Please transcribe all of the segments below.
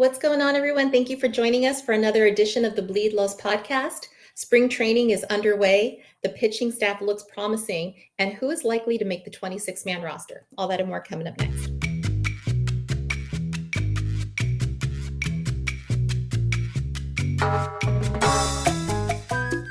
What's going on, everyone? Thank you for joining us for another edition of the Bleed Los podcast. Spring training is underway. The pitching staff looks promising. And who is likely to make the 26-man roster? All that and more coming up next.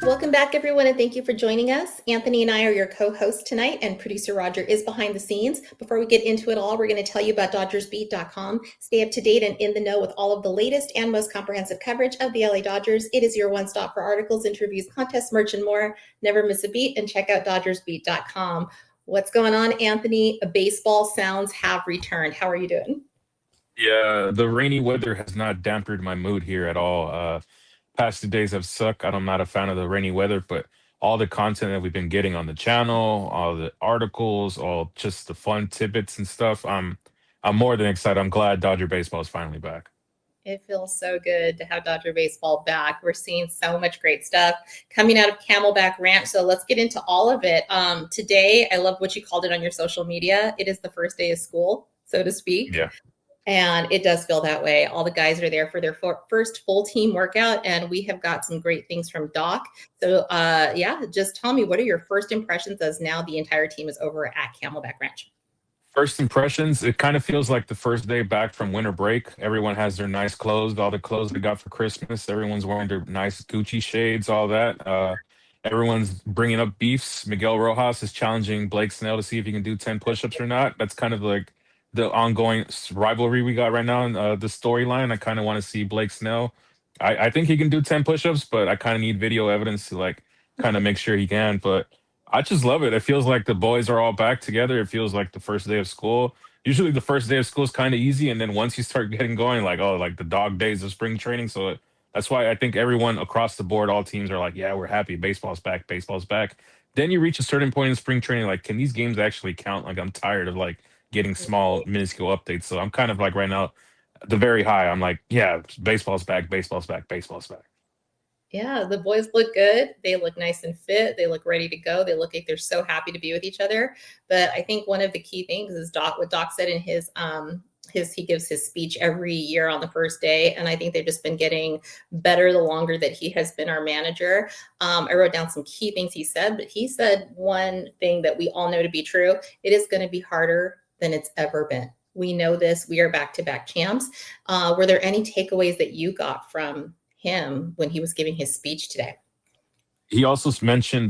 Welcome back, everyone, and thank you for joining us. Anthony and I are your co-hosts tonight, and producer Roger is behind the scenes. Before we get into it all, we're going to tell you about DodgersBeat.com. Stay up to date and in the know with all of the latest and most comprehensive coverage of the LA Dodgers. It is your one-stop for articles, interviews, contests, merch, and more. Never miss a beat, and check out DodgersBeat.com. What's going on, Anthony? Baseball sounds have returned. How are you doing? Yeah, the rainy weather has not dampened my mood here at all. Past 2 days have sucked. I'm not a fan of the rainy weather, but all the content that we've been getting on the channel, all the articles, all just the fun tidbits and stuff, I'm more than excited. I'm glad Dodger baseball is finally back. It feels so good to have Dodger baseball back. We're seeing so much great stuff coming out of Camelback Ranch. So let's get into all of it. Today, I love what you called it on your social media. It is the first day of school, so to speak. Yeah. And it does feel that way. All the guys are there for their first full team workout, and we have got some great things from Doc. So, just tell me, what are your first impressions as now the entire team is over at Camelback Ranch? First impressions, it kind of feels like the first day back from winter break. Everyone has their nice clothes, all the clothes they got for Christmas. Everyone's wearing their nice Gucci shades, all that. Everyone's bringing up beefs. Miguel Rojas is challenging Blake Snell to see if he can do 10 push-ups or not. That's kind of like the ongoing rivalry we got right now in the storyline. I kind of want to see Blake Snell. I think he can do 10 push-ups, but I kind of need video evidence to like kind of make sure he can. But I just love it. It feels like the boys are all back together. It feels like the first day of school. Usually the first day of school is kind of easy, and then once you start getting going, like, oh, like the dog days of spring training. So that's why I think everyone across the board, all teams are like, yeah, we're happy. Baseball's back. Baseball's back. Then you reach a certain point in spring training, like, can these games actually count? Like, I'm tired of like getting small, minuscule updates. So I'm kind of like right now, the very high. I'm like, yeah, baseball's back. Baseball's back. Baseball's back. Yeah, the boys look good. They look nice and fit. They look ready to go. They look like they're so happy to be with each other. But I think one of the key things is what Doc said in his he gives his speech every year on the first day, and I think they've just been getting better the longer that he has been our manager. I wrote down some key things he said, but he said one thing that we all know to be true: it is going to be harder than it's ever been. We know this. We are back-to-back champs. Were there any takeaways that you got from him when he was giving his speech today? He also mentioned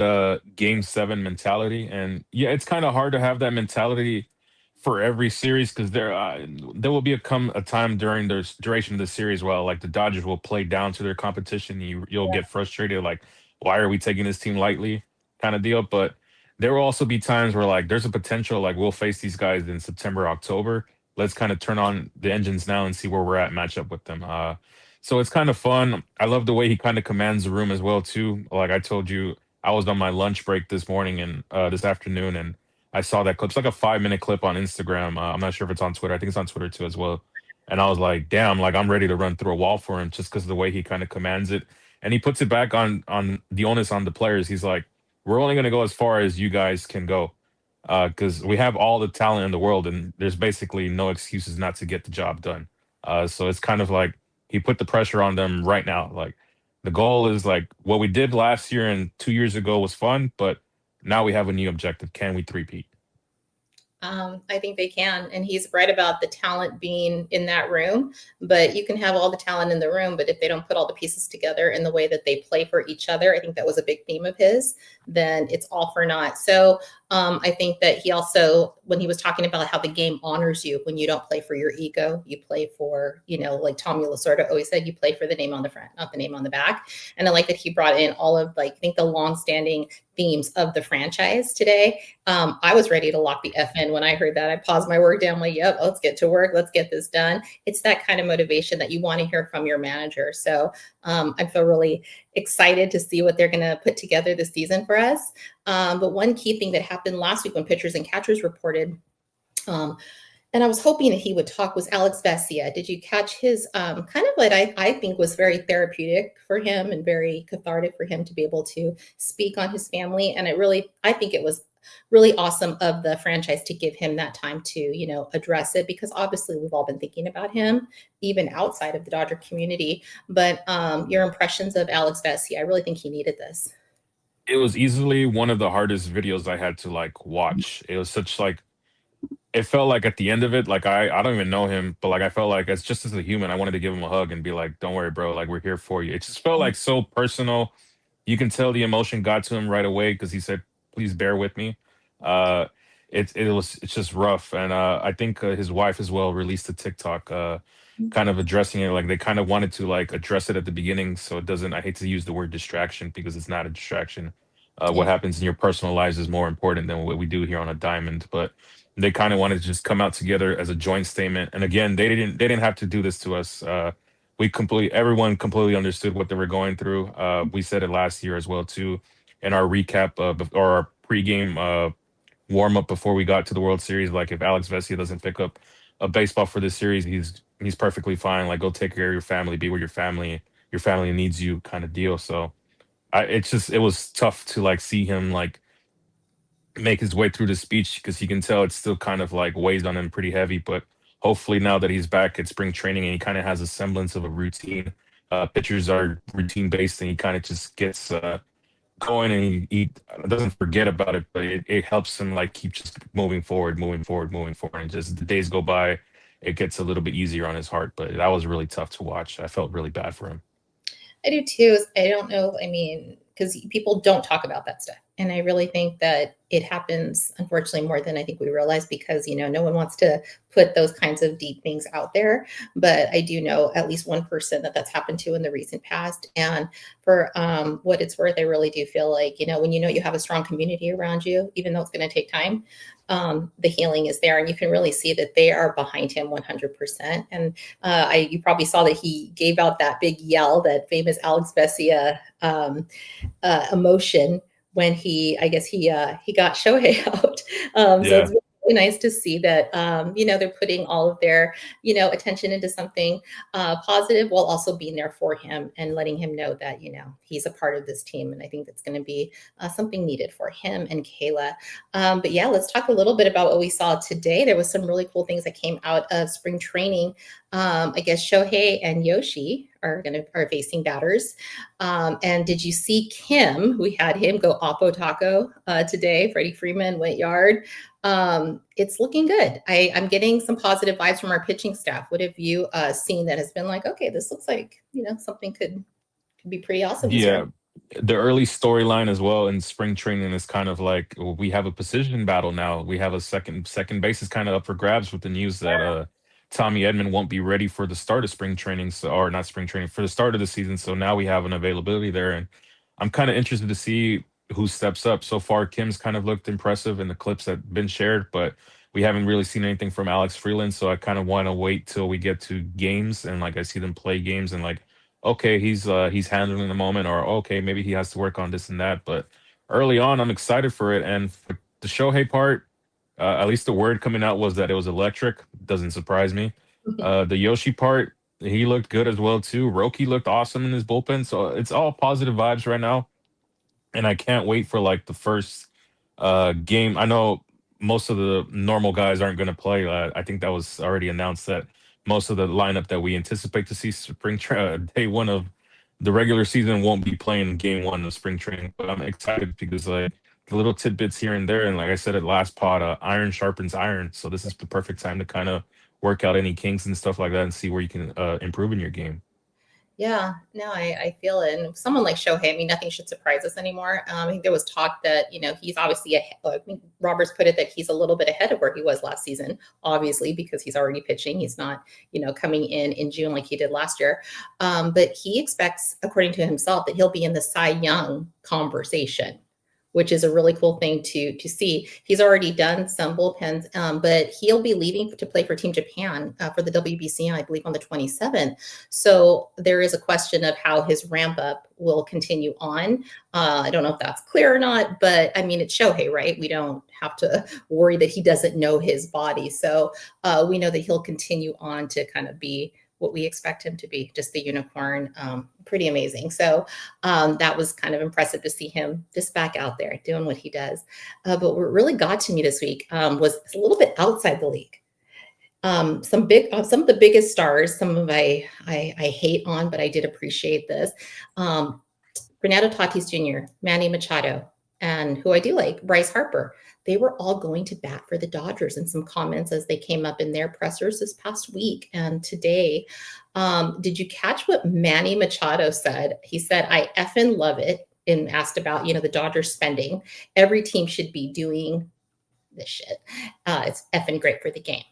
game 7 mentality, and yeah, it's kind of hard to have that mentality for every series because there will be a time during the duration of the series where like the Dodgers will play down to their competition. You'll get frustrated, like, why are we taking this team lightly, kind of deal. But there will also be times where like there's a potential like we'll face these guys in September, October. Let's kind of turn on the engines now and see where we're at, match up with them. So it's kind of fun. I love the way he kind of commands the room as well too. Like I told you, I was on my lunch break this morning and this afternoon, and I saw that clip. It's like a 5 minute clip on Instagram. I'm not sure if it's on Twitter. I think it's on Twitter too as well. And I was like, damn, like I'm ready to run through a wall for him just because of the way he kind of commands it. And he puts it back on the onus on the players. He's like, we're only gonna go as far as you guys can go. Because we have all the talent in the world and there's basically no excuses not to get the job done. So it's kind of like he put the pressure on them right now. Like the goal is like what we did last year and 2 years ago was fun, but now we have a new objective. Can we three-peat? I think they can. And he's right about the talent being in that room. But you can have all the talent in the room, but if they don't put all the pieces together in the way that they play for each other, I think that was a big theme of his, then it's all for naught. So I think that he also, when he was talking about how the game honors you when you don't play for your ego, you play for, like Tommy Lasorda always said, you play for the name on the front, not the name on the back. And I like that he brought in all of like, I think the longstanding themes of the franchise today. I was ready to lock the F in when I heard that. I paused my work down, like, yep, let's get to work. Let's get this done. It's that kind of motivation that you want to hear from your manager. So I feel really excited to see what they're going to put together this season for us. But one key thing that happened last week when pitchers and catchers reported, and I was hoping that he would talk, was Alex Vesia. Did you catch his kind of what I think was very therapeutic for him and very cathartic for him to be able to speak on his family? And I think it was really awesome of the franchise to give him that time to, you know, address it, because obviously we've all been thinking about him, even outside of the Dodger community. But your impressions of Alex Vesia, I really think he needed this. It was easily one of the hardest videos I had to like watch. It was such like it felt like at the end of it, like I don't even know him, but like I felt like as just as a human, I wanted to give him a hug and be like, "Don't worry, bro. Like we're here for you." It just felt like so personal. You can tell the emotion got to him right away because he said, "Please bear with me." Uh, it's just rough, and I think his wife as well released a TikTok, kind of addressing it. Like they kind of wanted to like address it at the beginning, so it doesn't. I hate to use the word distraction because it's not a distraction. What Yeah. happens in your personal lives is more important than what we do here on a diamond, but they kind of wanted to just come out together as a joint statement. And again, they didn't have to do this to us. Everyone completely understood what they were going through. We said it last year as well too, in our recap or our pregame warm up before we got to the World Series. Like if Alex Vesia doesn't pick up a baseball for this series, he's perfectly fine. Like go take care of your family, be with your family. Your family needs you, kind of deal. So it was tough to like see him like make his way through the speech because you can tell it's still kind of like weighs on him pretty heavy. But hopefully now that he's back at spring training and he kind of has a semblance of a routine, pitchers are routine based and he kind of just gets going and he doesn't forget about it, but it helps him like keep just moving forward, moving forward, moving forward. And just the days go by, it gets a little bit easier on his heart. But that was really tough to watch. I felt really bad for him. I do too. I don't know. I mean, because people don't talk about that stuff. And I really think that it happens, unfortunately, more than I think we realize, because, you know, no one wants to put those kinds of deep things out there. But I do know at least one person that that's happened to in the recent past. And for what it's worth, I really do feel like, you know, when you know you have a strong community around you, even though it's going to take time, the healing is there. And you can really see that they are behind him 100%. And you probably saw that he gave out that big yell, that famous Alex Vesia emotion when I guess he got Shohei out. So Yeah. it's really nice to see that, you know, they're putting all of their, you know, attention into something positive, while also being there for him and letting him know that, you know, he's a part of this team. And I think that's going to be something needed for him and Kayla. But yeah, let's talk a little bit about what we saw today. There was some really cool things that came out of spring training. I guess Shohei and Yoshi are facing batters. And did you see Kim? We had him go Oppo Taco today. Freddie Freeman went yard. It's looking good. I'm getting some positive vibes from our pitching staff. What have you seen that has been like, okay, this looks like, you know, something could be pretty awesome this year? Yeah, the early storyline as well in spring training is kind of like we have a position battle now. We have a second base is kind of up for grabs with the news that Tommy Edman won't be ready for the start of spring training, so or not spring training for the start of the season. So now we have an availability there, and I'm kind of interested to see who steps up. So far, Kim's kind of looked impressive in the clips that have been shared, but we haven't really seen anything from Alex Freeland. So I kind of want to wait till we get to games and like I see them play games and like okay, he's handling the moment, or okay, maybe he has to work on this and that. But early on, I'm excited for it. And for the Shohei part, at least the word coming out was that it was electric. Doesn't surprise me. The Yoshi part, he looked good as well too. Roki looked awesome in his bullpen, so it's all positive vibes right now and I can't wait for like the first game. I know most of the normal guys aren't going to play. I think that was already announced that most of the lineup that we anticipate to see day one of the regular season won't be playing game one of spring training. But I'm excited because like the little tidbits here and there, and like I said at last pod, iron sharpens iron. So this is the perfect time to kind of work out any kinks and stuff like that and see where you can improve in your game. Yeah, no, I feel it. And someone like Shohei, I mean, nothing should surprise us anymore. I think there was talk that, you know, he's obviously, I think Roberts put it that he's a little bit ahead of where he was last season, obviously, because he's already pitching. He's not, you know, coming in June like he did last year. But he expects, according to himself, that he'll be in the Cy Young conversation, which is a really cool thing to see. He's already done some bullpens, but he'll be leaving to play for Team Japan for the WBC, I believe, on the 27th. So there is a question of how his ramp up will continue on. I don't know if that's clear or not, but I mean, it's Shohei, right? We don't have to worry that he doesn't know his body. So we know that he'll continue on to kind of be what we expect him to be, just the unicorn. Pretty amazing. So that was kind of impressive to see him just back out there doing what he does. But what really got to me this week was a little bit outside the league. Some of the biggest stars, some of I hate on, but I did appreciate this. Fernando Tatis Jr., Manny Machado, and who I do like, Bryce Harper. They were all going to bat for the Dodgers in some comments as they came up in their pressers this past week and today. Did you catch what Manny Machado said? He said, I effing love it, and asked about, the Dodgers spending. Every team should be doing this shit. It's effing great for the game.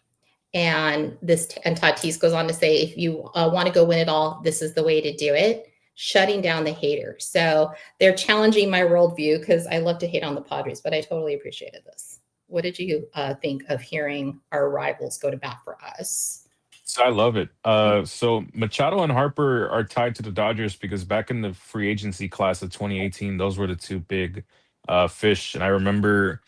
And Tatis goes on to say, if you want to go win it all, this is the way to do it. Shutting down the haters. So they're challenging my worldview because I love to hate on the Padres, but I totally appreciated this. What did you think of hearing our rivals go to bat for us? So I love it. So Machado and Harper are tied to the Dodgers because back in the free agency class of 2018, those were the two big fish. And I remember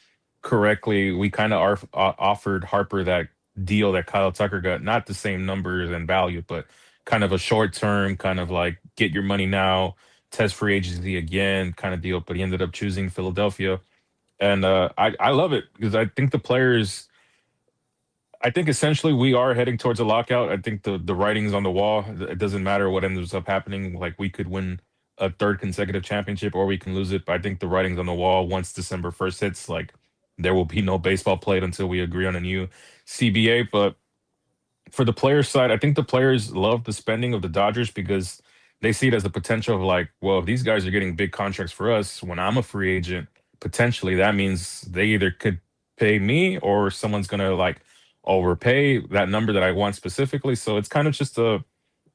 correctly, we kind of offered Harper that deal that Kyle Tucker got, not the same numbers and value, but kind of a short term, kind of like get your money now, test free agency again kind of deal. But he ended up choosing Philadelphia. And I love it because I think the players, I think essentially we are heading towards a lockout. I think the writing's on the wall. It doesn't matter what ends up happening. Like we could win a third consecutive championship or we can lose it. But I think the writing's on the wall once December 1st hits. Like there will be no baseball played until we agree on a new CBA. But for the players' side, I think the players love the spending of the Dodgers because they see it as the potential of like, well, if these guys are getting big contracts for us when I'm a free agent, potentially that means they either could pay me or someone's gonna like overpay that number that I want specifically. So it's kind of just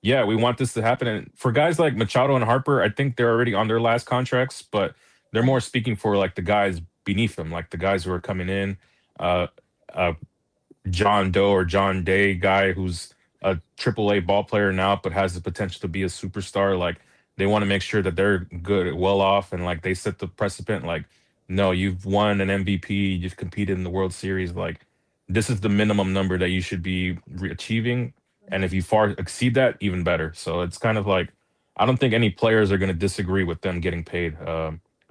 yeah, we want this to happen. And for guys like Machado and Harper, I think they're already on their last contracts, but they're more speaking for like the guys beneath them, like the guys who are coming in. Uh, uh, John Doe or John Day guy who's a AAA ball player now, but has the potential to be a superstar. Like they want to make sure that they're good, well off, and like they set the precedent. Like, no, you've won an MVP, you've competed in the World Series. Like this is the minimum number that you should be achieving, and if you far exceed that, even better. So it's kind of like I don't think any players are going to disagree with them getting paid.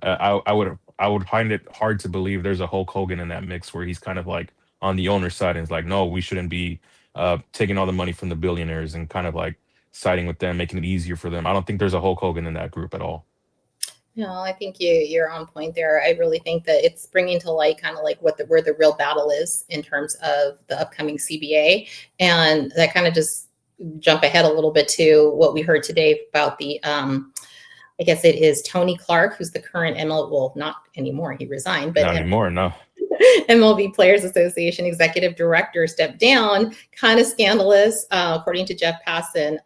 I would find it hard to believe there's a Hulk Hogan in that mix where he's kind of like on the owner's side and it's like, no, we shouldn't be taking all the money from the billionaires and kind of like siding with them, making it easier for them. I don't think there's a Hulk Hogan in that group at all. No, I think you're on point there. I really think that it's bringing to light kind of like where the real battle is in terms of the upcoming CBA, and that kind of just jump ahead a little bit to what we heard today about the I guess it is Tony Clark, who's the current MLB, well, not anymore, he resigned, but Not anymore, no. MLB Players Association executive director stepped down. Kind of scandalous, according to Jeff Passan.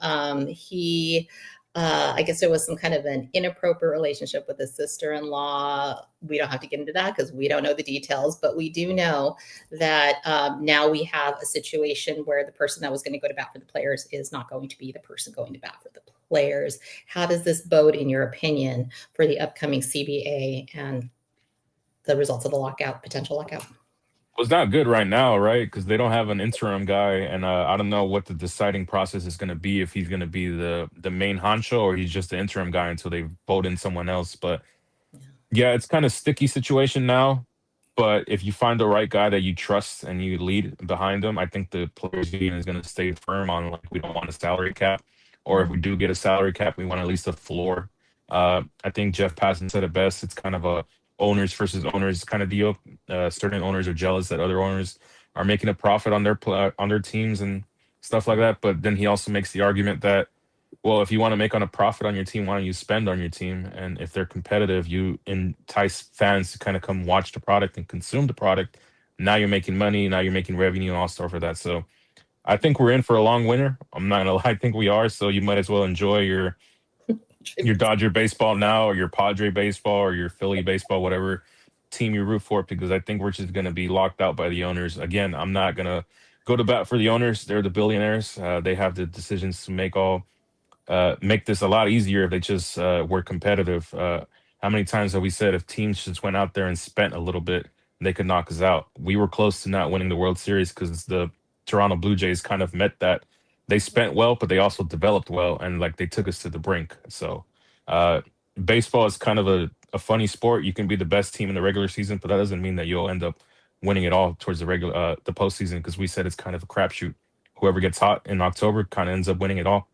I guess there was some kind of an inappropriate relationship with his sister-in-law. We don't have to get into that because we don't know the details, but we do know that now we have a situation where the person that was going to go to bat for the players is not going to be the person going to bat for the players. How does this bode, in your opinion, for the upcoming CBA and the results of the lockout, potential lockout? Well, it's not good right now, right? Because they don't have an interim guy, and I don't know what the deciding process is going to be if he's going to be the main honcho or he's just the interim guy until they vote in someone else. But yeah, it's kind of sticky situation now. But if you find the right guy that you trust and you lead behind them, I think the players union is going to stay firm on like we don't want a salary cap, or if we do get a salary cap, we want at least a floor. I think Jeff Passan said it best. It's kind of a owners versus owners kind of deal. Certain owners are jealous that other owners are making a profit on their teams and stuff like that. But then he also makes the argument that, well, if you want to make on a profit on your team, why don't you spend on your team? And if they're competitive, you entice fans to kind of come watch the product and consume the product. Now you're making money. Now you're making revenue and all stuff for that. So I think we're in for a long winter. I'm not gonna lie, I think we are. So you might as well enjoy your Dodger baseball now, or your Padre baseball, or your Philly baseball, whatever team you root for, because I think we're just going to be locked out by the owners. Again, I'm not going to go to bat for the owners. They're the billionaires. They have the decisions to make this a lot easier if they just were competitive. How many times have we said if teams just went out there and spent a little bit, they could knock us out? We were close to not winning the World Series because the Toronto Blue Jays kind of met that they spent well, but they also developed well, and like they took us to the brink. So, uh, baseball is kind of a funny sport. You can be the best team in the regular season, but that doesn't mean that you'll end up winning it all towards the postseason, because we said it's kind of a crapshoot. Whoever gets hot in October kind of ends up winning it all.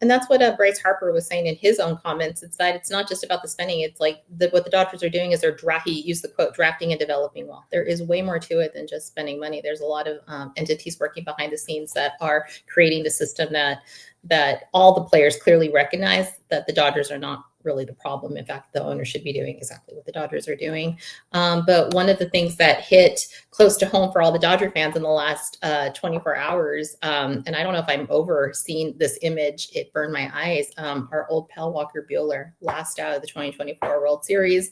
And that's what Bryce Harper was saying in his own comments. It's that it's not just about the spending. It's like what the Dodgers are doing is he used the quote, drafting and developing well. There is way more to it than just spending money. There's a lot of entities working behind the scenes that are creating the system that all the players clearly recognize that the Dodgers are not really the problem. In fact, the owner should be doing exactly what the Dodgers are doing. But one of the things that hit close to home for all the Dodger fans in the last 24 hours, and I don't know if I'm overseeing this image, it burned my eyes. Our old pal Walker Buehler, last out of the 2024 World Series,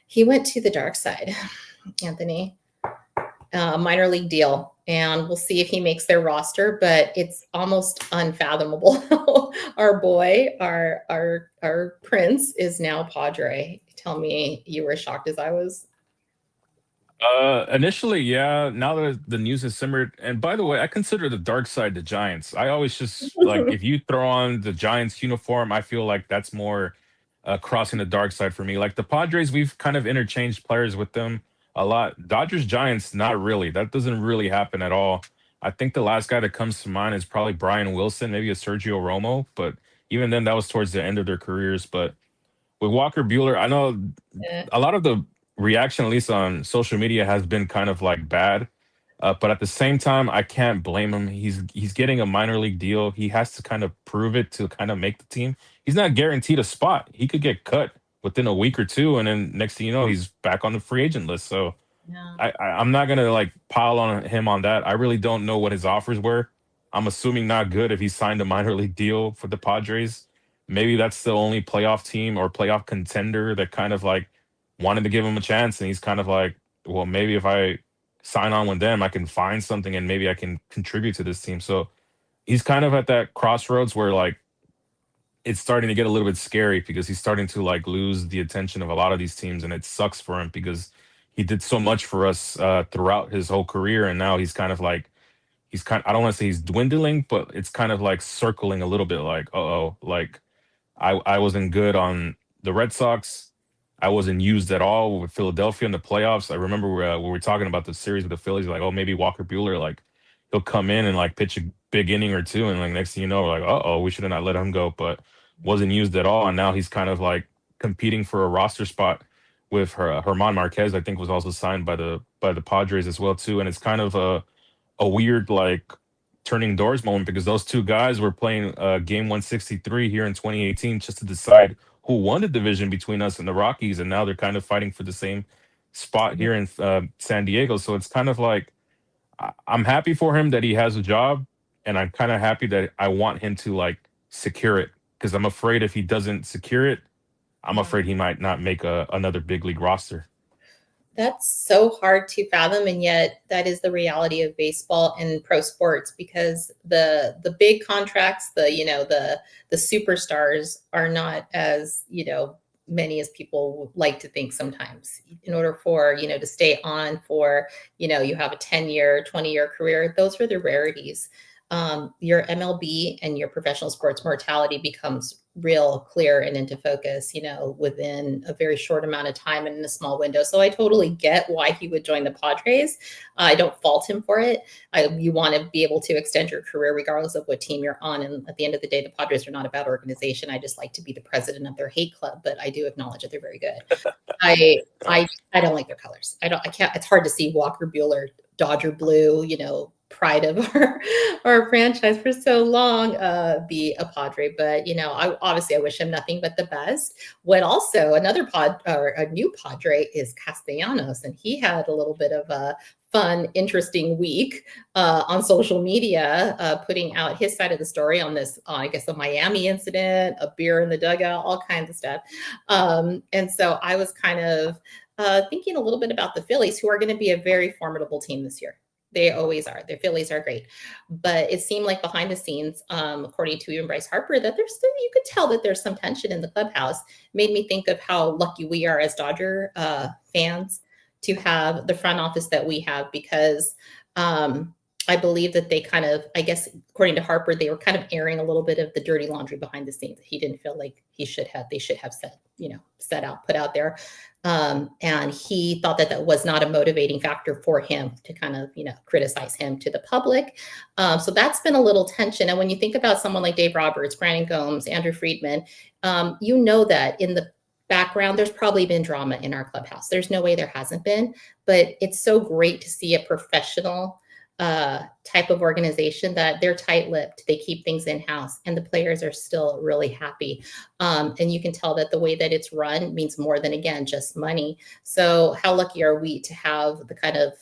he went to the dark side, Anthony. Minor league deal, and we'll see if he makes their roster, but it's almost unfathomable. Our boy, our prince is now Padre. Tell me you were as shocked as I was. Initially, yeah. Now that the news has simmered, and by the way, I consider the dark side the Giants. I always just like, if you throw on the Giants uniform, I feel like that's more crossing the dark side for me. Like the Padres, we've kind of interchanged players with them a lot. Dodgers, Giants, not really. That doesn't really happen at all. I think the last guy that comes to mind is probably Brian Wilson, maybe a Sergio Romo, but even then, that was towards the end of their careers. But with Walker Bueller, I know Yeah. a lot of the reaction, at least on social media, has been kind of like bad. But at the same time, I can't blame him. He's getting a minor league deal. He has to kind of prove it to kind of make the team. He's not guaranteed a spot. He could get cut within a week or two, and then next thing you know, he's back on the free agent list. So Yeah. I'm not gonna like pile on him on that. I really don't know what his offers were. I'm assuming not good if he signed a minor league deal for the Padres. Maybe that's the only playoff team or playoff contender that kind of like wanted to give him a chance, and he's kind of like, well, maybe if I sign on with them, I can find something and maybe I can contribute to this team. So he's kind of at that crossroads where like it's starting to get a little bit scary, because he's starting to like lose the attention of a lot of these teams, and it sucks for him because he did so much for us throughout his whole career, and now he's kind of like, I don't want to say he's dwindling, but it's kind of like circling a little bit like, oh, like I wasn't good on the Red Sox. I wasn't used at all with Philadelphia in the playoffs. I remember when we were talking about the series with the Phillies, like, oh, maybe Walker Bueller, like he'll come in and like pitch a big inning or two, and like next thing you know, we're like, oh, we should have not let him go, but wasn't used at all, and now he's kind of like competing for a roster spot with Herman Marquez. I think was also signed by the Padres as well too, and it's kind of a weird like turning doors moment, because those two guys were playing game 163 here in 2018 just to decide who won the division between us and the Rockies, and now they're kind of fighting for the same spot here in San Diego. So it's kind of like, I'm happy for him that he has a job, and I'm kind of happy that I want him to like secure it, because I'm afraid if he doesn't secure it, I'm Yeah. afraid he might not make another big league roster. That's so hard to fathom, and yet that is the reality of baseball and pro sports, because the big contracts, the superstars are not as many as people like to think sometimes. In order for to stay on for you have a 10-year, 20-year career, those are the rarities. Your MLB and your professional sports mortality becomes real clear and into focus, within a very short amount of time and in a small window. So I totally get why he would join the Padres. I don't fault him for it. You want to be able to extend your career regardless of what team you're on. And at the end of the day, the Padres are not a bad organization. I just like to be the president of their hate club, but I do acknowledge that they're very good. I I don't like their colors. I can't. It's hard to see Walker Bueller, Dodger blue, pride of our franchise for so long, be a Padre. But I wish him nothing but the best. What also another a new Padre is Castellanos, and he had a little bit of a fun, interesting week on social media, putting out his side of the story on this, I guess, a Miami incident, a beer in the dugout, all kinds of stuff. And so I was kind of thinking a little bit about the Phillies, who are going to be a very formidable team this year. They always are. The Phillies are great. But it seemed like behind the scenes, according to even Bryce Harper, that there's still, you could tell that there's some tension in the clubhouse. Made me think of how lucky we are as Dodger fans to have the front office that we have, because I believe that they kind of, I guess, according to Harper, they were kind of airing a little bit of the dirty laundry behind the scenes. He didn't feel like they should have put out there. And he thought that that was not a motivating factor for him to kind of, criticize him to the public. So that's been a little tension. And when you think about someone like Dave Roberts, Brandon Gomes, Andrew Friedman, that in the background, there's probably been drama in our clubhouse. There's no way there hasn't been, but it's so great to see a professional type of organization that they're tight-lipped, they keep things in-house, and the players are still really happy. And you can tell that the way that it's run means more than, again, just money. So how lucky are we to have the kind of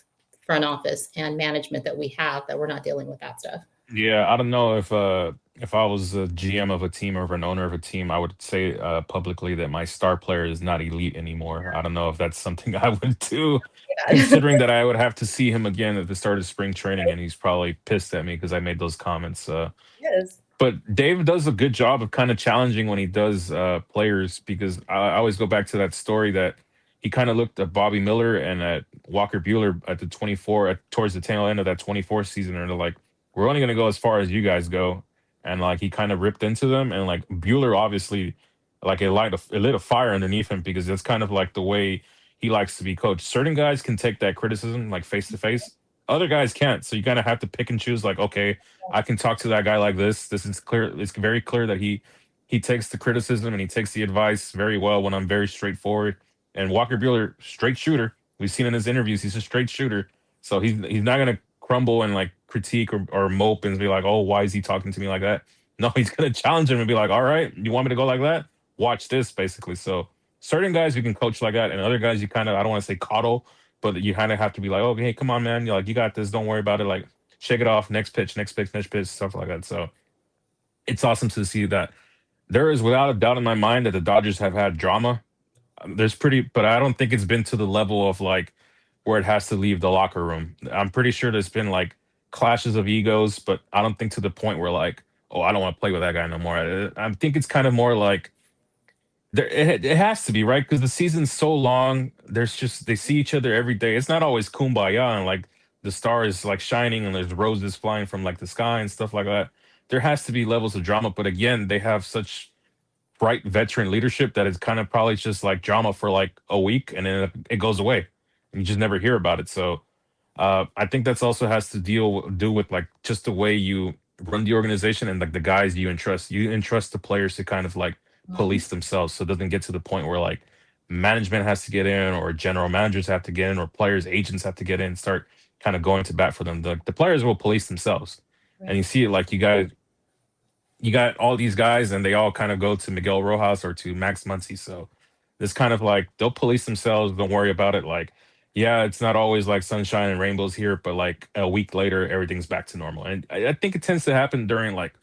front office and management that we have, that we're not dealing with that stuff? Yeah, I don't know if I was a GM of a team or an owner of a team, I would say publicly that my star player is not elite anymore. I don't know if that's something I would do, considering that I would have to see him again at the start of spring training, and he's probably pissed at me because I made those comments. Yes. But Dave does a good job of kind of challenging when he does players, because I always go back to that story that he kind of looked at Bobby Miller and at Walker Buehler at the 24 towards the tail end of that 24 season, and they're like, we're only going to go as far as you guys go. And like he kind of ripped into them, and like Buehler obviously, like it lit a fire underneath him, because that's kind of like the way he likes to be coached. Certain guys can take that criticism like face to face, other guys can't. So you kind of have to pick and choose. Like, okay, I can talk to that guy like this. This is clear. It's very clear that he takes the criticism and he takes the advice very well when I'm very straightforward. And Walker Buehler, straight shooter. We've seen in his interviews, he's a straight shooter. So he's not gonna crumble and like critique or mope and be like, oh, why is he talking to me like that? No, he's gonna challenge him and be like, all right, you want me to go like that? Watch this, basically. So certain guys you can coach like that, and other guys you kind of, I don't want to say coddle, but you kind of have to be like, oh, hey, come on, man. You're like, you got this. Don't worry about it. Like, shake it off. Next pitch, next pitch, next pitch, stuff like that. So it's awesome to see that there is without a doubt in my mind that the Dodgers have had drama. But I don't think it's been to the level of like where it has to leave the locker room. I'm pretty sure there's been like clashes of egos, but I don't think to the point where like, oh, I don't want to play with that guy no more. I think it's kind of more like it has to be, right, because the season's so long. There's just they see each other every day. It's not always kumbaya and like the star is like shining and there's roses flying from like the sky and stuff like that. There has to be levels of drama, but again, they have such bright veteran leadership that it's kind of probably just like drama for like a week and then it goes away and you just never hear about it. So I think that's also has to do with like just the way you run the organization and like the guys you entrust. You entrust the players to kind of like police themselves, so it doesn't get to the point where like management has to get in or general managers have to get in or players agents have to get in and start kind of going to bat for them. The players will police themselves. Right. And you see it like you got all these guys and they all kind of go to Miguel Rojas or to Max Muncy. So it's kind of like they'll police themselves. Don't worry about it. Like, yeah, it's not always like sunshine and rainbows here, but like a week later, everything's back to normal. And I think it tends to happen during like,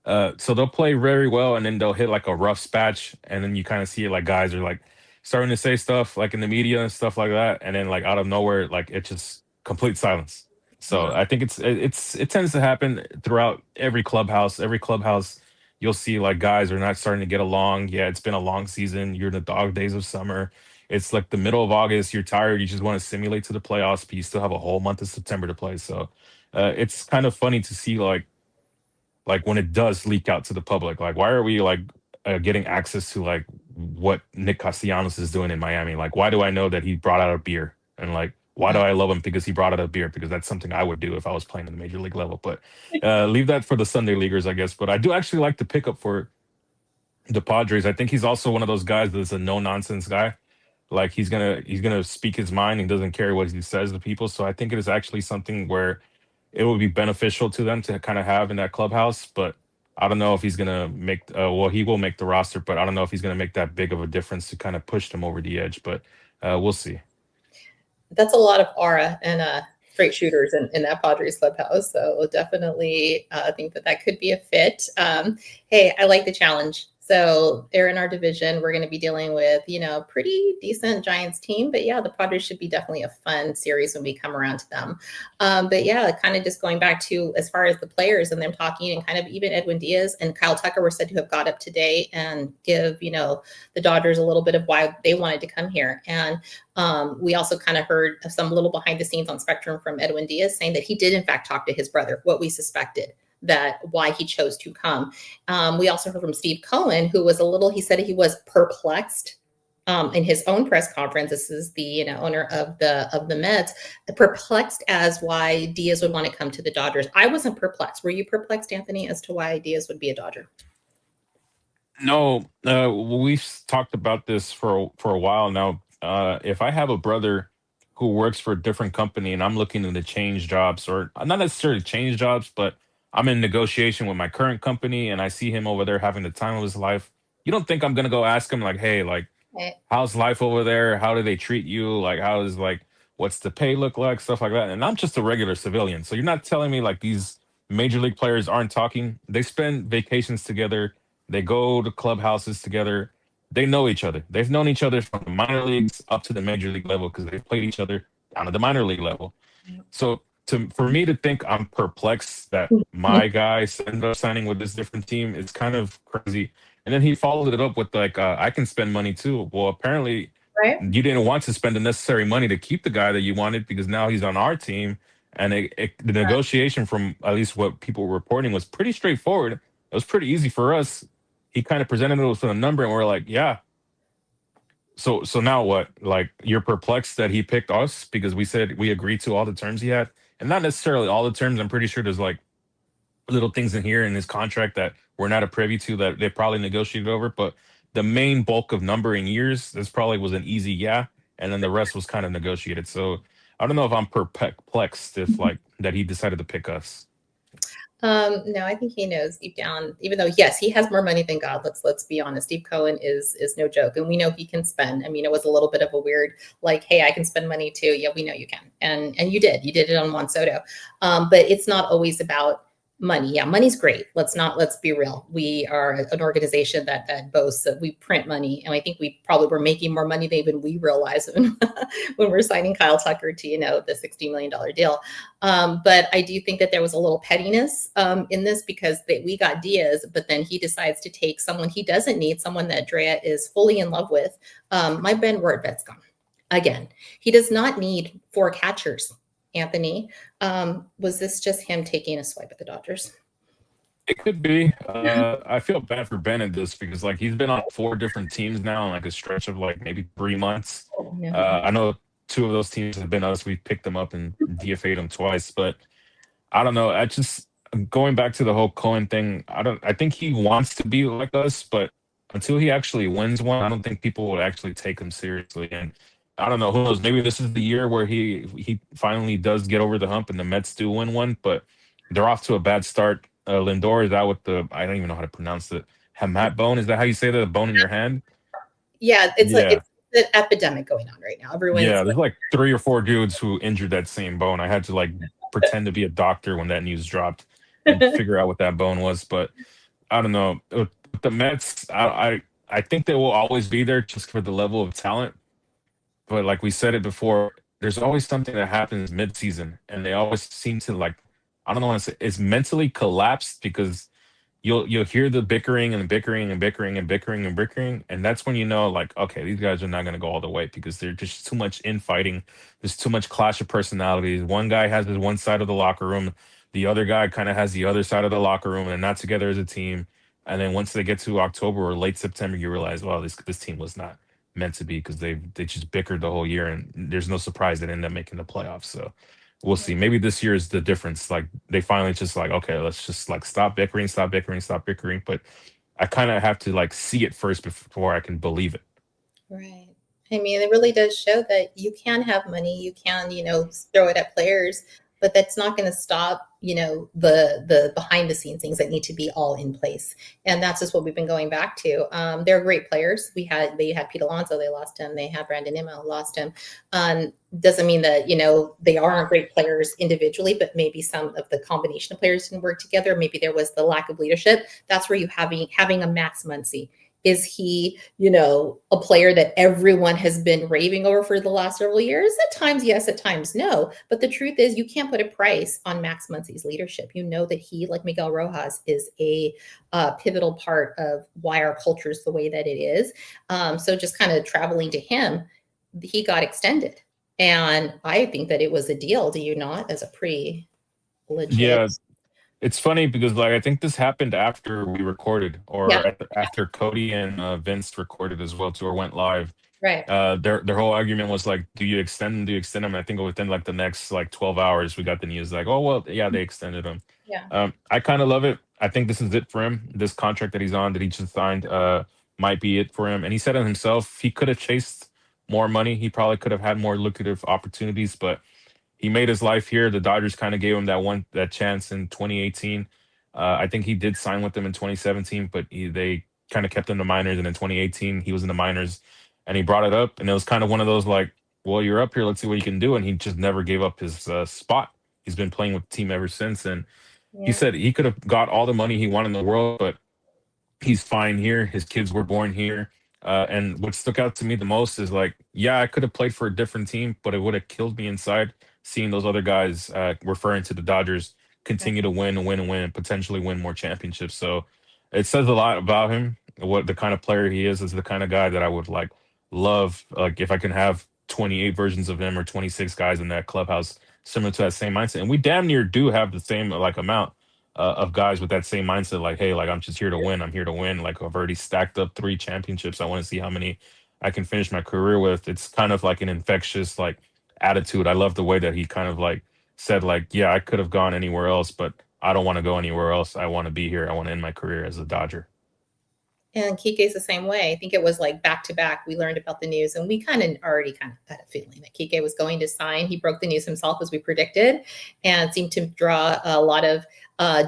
so they'll play very well and then they'll hit like a rough patch. And then you kind of see it like guys are like starting to say stuff like in the media and stuff like that. And then like out of nowhere, like it's just complete silence. So I think it tends to happen throughout every clubhouse. Every clubhouse, you'll see like guys are not starting to get along. Yeah, it's been a long season. You're in the dog days of summer. It's like the middle of August. You're tired. You just want to simulate to the playoffs, but you still have a whole month of September to play. So it's kind of funny to see like when it does leak out to the public. Like, why are we like getting access to like what Nick Castellanos is doing in Miami? Like, why do I know that he brought out a beer and like? Why do I love him? Because he brought out a beer, because that's something I would do if I was playing in the major league level. But leave that for the Sunday leaguers, I guess. But I do actually like the pickup for the Padres. I think he's also one of those guys that's a no nonsense guy. Like he's gonna speak his mind and doesn't care what he says to people. So I think it is actually something where it would be beneficial to them to kind of have in that clubhouse. But I don't know if he's gonna make. Well, he will make the roster, but I don't know if he's gonna make that big of a difference to kind of push them over the edge. But we'll see. That's a lot of aura and straight shooters in that Padres clubhouse. So definitely think that could be a fit. Hey, I like the challenge. So they're in our division. We're going to be dealing with, pretty decent Giants team. But yeah, the Padres should be definitely a fun series when we come around to them. But yeah, kind of just going back to as far as the players and them talking, and kind of even Edwin Diaz and Kyle Tucker were said to have got up today and give, the Dodgers a little bit of why they wanted to come here. And we also kind of heard some little behind the scenes on Spectrum from Edwin Diaz saying that he did in fact talk to his brother, what we suspected, that why he chose to come. We also heard from Steve Cohen, who was he said he was perplexed in his own press conference. This is the owner of the Mets, perplexed as why Diaz would want to come to the Dodgers. I wasn't perplexed. Were you perplexed, Anthony, as to why Diaz would be a Dodger? No, we've talked about this for a while now. If I have a brother who works for a different company and I'm looking to change jobs, or not necessarily change jobs, but I'm in negotiation with my current company and I see him over there having the time of his life, you don't think I'm gonna go ask him like, hey, like, Eh, how's life over there? How do they treat you? Like, how is like, what's the pay look like? Stuff like that. And I'm just a regular civilian. So you're not telling me like these major league players aren't talking. They spend vacations together. They go to clubhouses together. They know each other. They've known each other from the minor leagues up to the major league level because they've played each other down at the minor league level. So for me to think I'm perplexed that my guy ended up signing with this different team is kind of crazy. And then he followed it up with like, I can spend money too. Well, apparently right? you didn't want to spend the necessary money to keep the guy that you wanted because now he's on our team. And the negotiation, from at least what people were reporting, was pretty straightforward. It was pretty easy for us. He kind of presented us with a number, and we're like, yeah. So now what? Like, you're perplexed that he picked us because we said we agreed to all the terms he had, and not necessarily all the terms. I'm pretty sure there's like little things in here in his contract that we're not a privy to that they probably negotiated over. But the main bulk of number in years, this probably was an easy yeah, and then the rest was kind of negotiated. So I don't know if I'm perplexed if like that he decided to pick us. No, I think he knows deep down, even though yes, he has more money than God. Let's be honest. Steve Cohen is no joke. And we know he can spend. I mean, it was a little bit of a weird, like, hey, I can spend money too. Yeah, we know you can. And you did. You did it on Juan Soto. But it's not always about money. Yeah, money's great. Let's be real. We are an organization that boasts that we print money. And I think we probably were making more money than even we realize when we're signing Kyle Tucker to, the $60 million deal. But I do think that there was a little pettiness in this because we got Diaz, but then he decides to take someone he doesn't need, someone that Drea is fully in love with. My Ben Rortvedt's gone. Again, he does not need 4 catchers. Anthony, was this just him taking a swipe at the Dodgers? It could be. I feel bad for Ben in this because like he's been on 4 different teams now in like a stretch of like maybe 3 months. Oh, no. I know 2 of those teams have been us. We picked them up and DFA'd them twice, but I don't know. I just going back to the whole Cohen thing. I think he wants to be like us, but until he actually wins one, I don't think people would actually take him seriously. And I don't know. Who knows? Maybe this is the year where he finally does get over the hump and the Mets do win one. But they're off to a bad start. Lindor is out with the, I don't even know how to pronounce it. Hamat bone. Is that how you say that? The bone in your hand? Yeah, it's Yeah. an epidemic going on right now. Everyone's Yeah, there's like 3 or 4 dudes who injured that same bone. I had to like pretend to be a doctor when that news dropped and figure out what that bone was. But I don't know. With the Mets, I think they will always be there just for the level of talent. But like we said it before, there's always something that happens mid-season, and they always seem to like, I don't know what to say, it's mentally collapsed because you'll hear the bickering and bickering and bickering and bickering and bickering, and that's when you know like, okay, these guys are not going to go all the way because there's just too much infighting. There's too much clash of personalities. One guy has his one side of the locker room, the other guy kind of has the other side of the locker room, and they're not together as a team. And then once they get to October or late September, you realize, well, this team was not meant to be because they just bickered the whole year, and there's no surprise they end up making the playoffs. So we'll see. Maybe this year is the difference. Like they finally just like, okay, let's just like stop bickering, stop bickering, stop bickering. But I kind of have to like see it first before I can believe it. right. I mean, it really does show that you can have money, you can, throw it at players, but that's not going to stop, the behind the scenes things that need to be all in place. And that's just what we've been going back to. They're great players. They had Pete Alonso, they lost him. They had Brandon Nimmo, lost him. Doesn't mean that, they aren't great players individually, but maybe some of the combination of players didn't work together. Maybe there was the lack of leadership. That's where you having a Max Muncy. Is he, a player that everyone has been raving over for the last several years? At times, yes, at times, no. But the truth is, you can't put a price on Max Muncy's leadership. You know that he, like Miguel Rojas, is a pivotal part of why our culture is the way that it is. So just kind of traveling to him, he got extended. And I think that it was a deal, do you not, as a pretty legit? Yeah, it's funny because I think this happened after we recorded, Yeah. or after Cody and Vince recorded as well too, or went live. Right. Their whole argument was like, do you extend them? Do you extend them? And I think within the next 12 hours, we got the news like, oh well, yeah, they extended him. Yeah. I kind of love it. I think this is it for him. This contract that he's on, that he just signed, might be it for him. And he said it himself. He could have chased more money. He probably could have had more lucrative opportunities, but he made his life here. The Dodgers kind of gave him that chance in 2018. I think he did sign with them in 2017, but they kind of kept him in the minors. And in 2018, he was in the minors, and he brought it up. And it was kind of one of those like, well, you're up here. Let's see what you can do. And he just never gave up his spot. He's been playing with the team ever since. And he said he could have got all the money he wanted in the world, but he's fine here. His kids were born here. And what stuck out to me the most is like, yeah, I could have played for a different team, but it would have killed me inside seeing those other guys, referring to the Dodgers, continue to win and win and win and potentially win more championships. So it says a lot about him, what the kind of player he is the kind of guy that I would love, like if I can have 28 versions of him or 26 guys in that clubhouse similar to that same mindset. And we damn near do have the same amount of guys with that same mindset, like, hey, I'm just here to win. I'm here to win. Like, I've already stacked up 3 championships. I want to see how many I can finish my career with. It's kind of like an infectious attitude. I love the way that he kind of said yeah, I could have gone anywhere else, but I don't want to go anywhere else. I want to be here. I want to end my career as a Dodger. And Kiké's the same way. I think it was back to back. We learned about the news, and we kind of already had a feeling that Kiké was going to sign. He broke the news himself, as we predicted, and seemed to draw a lot of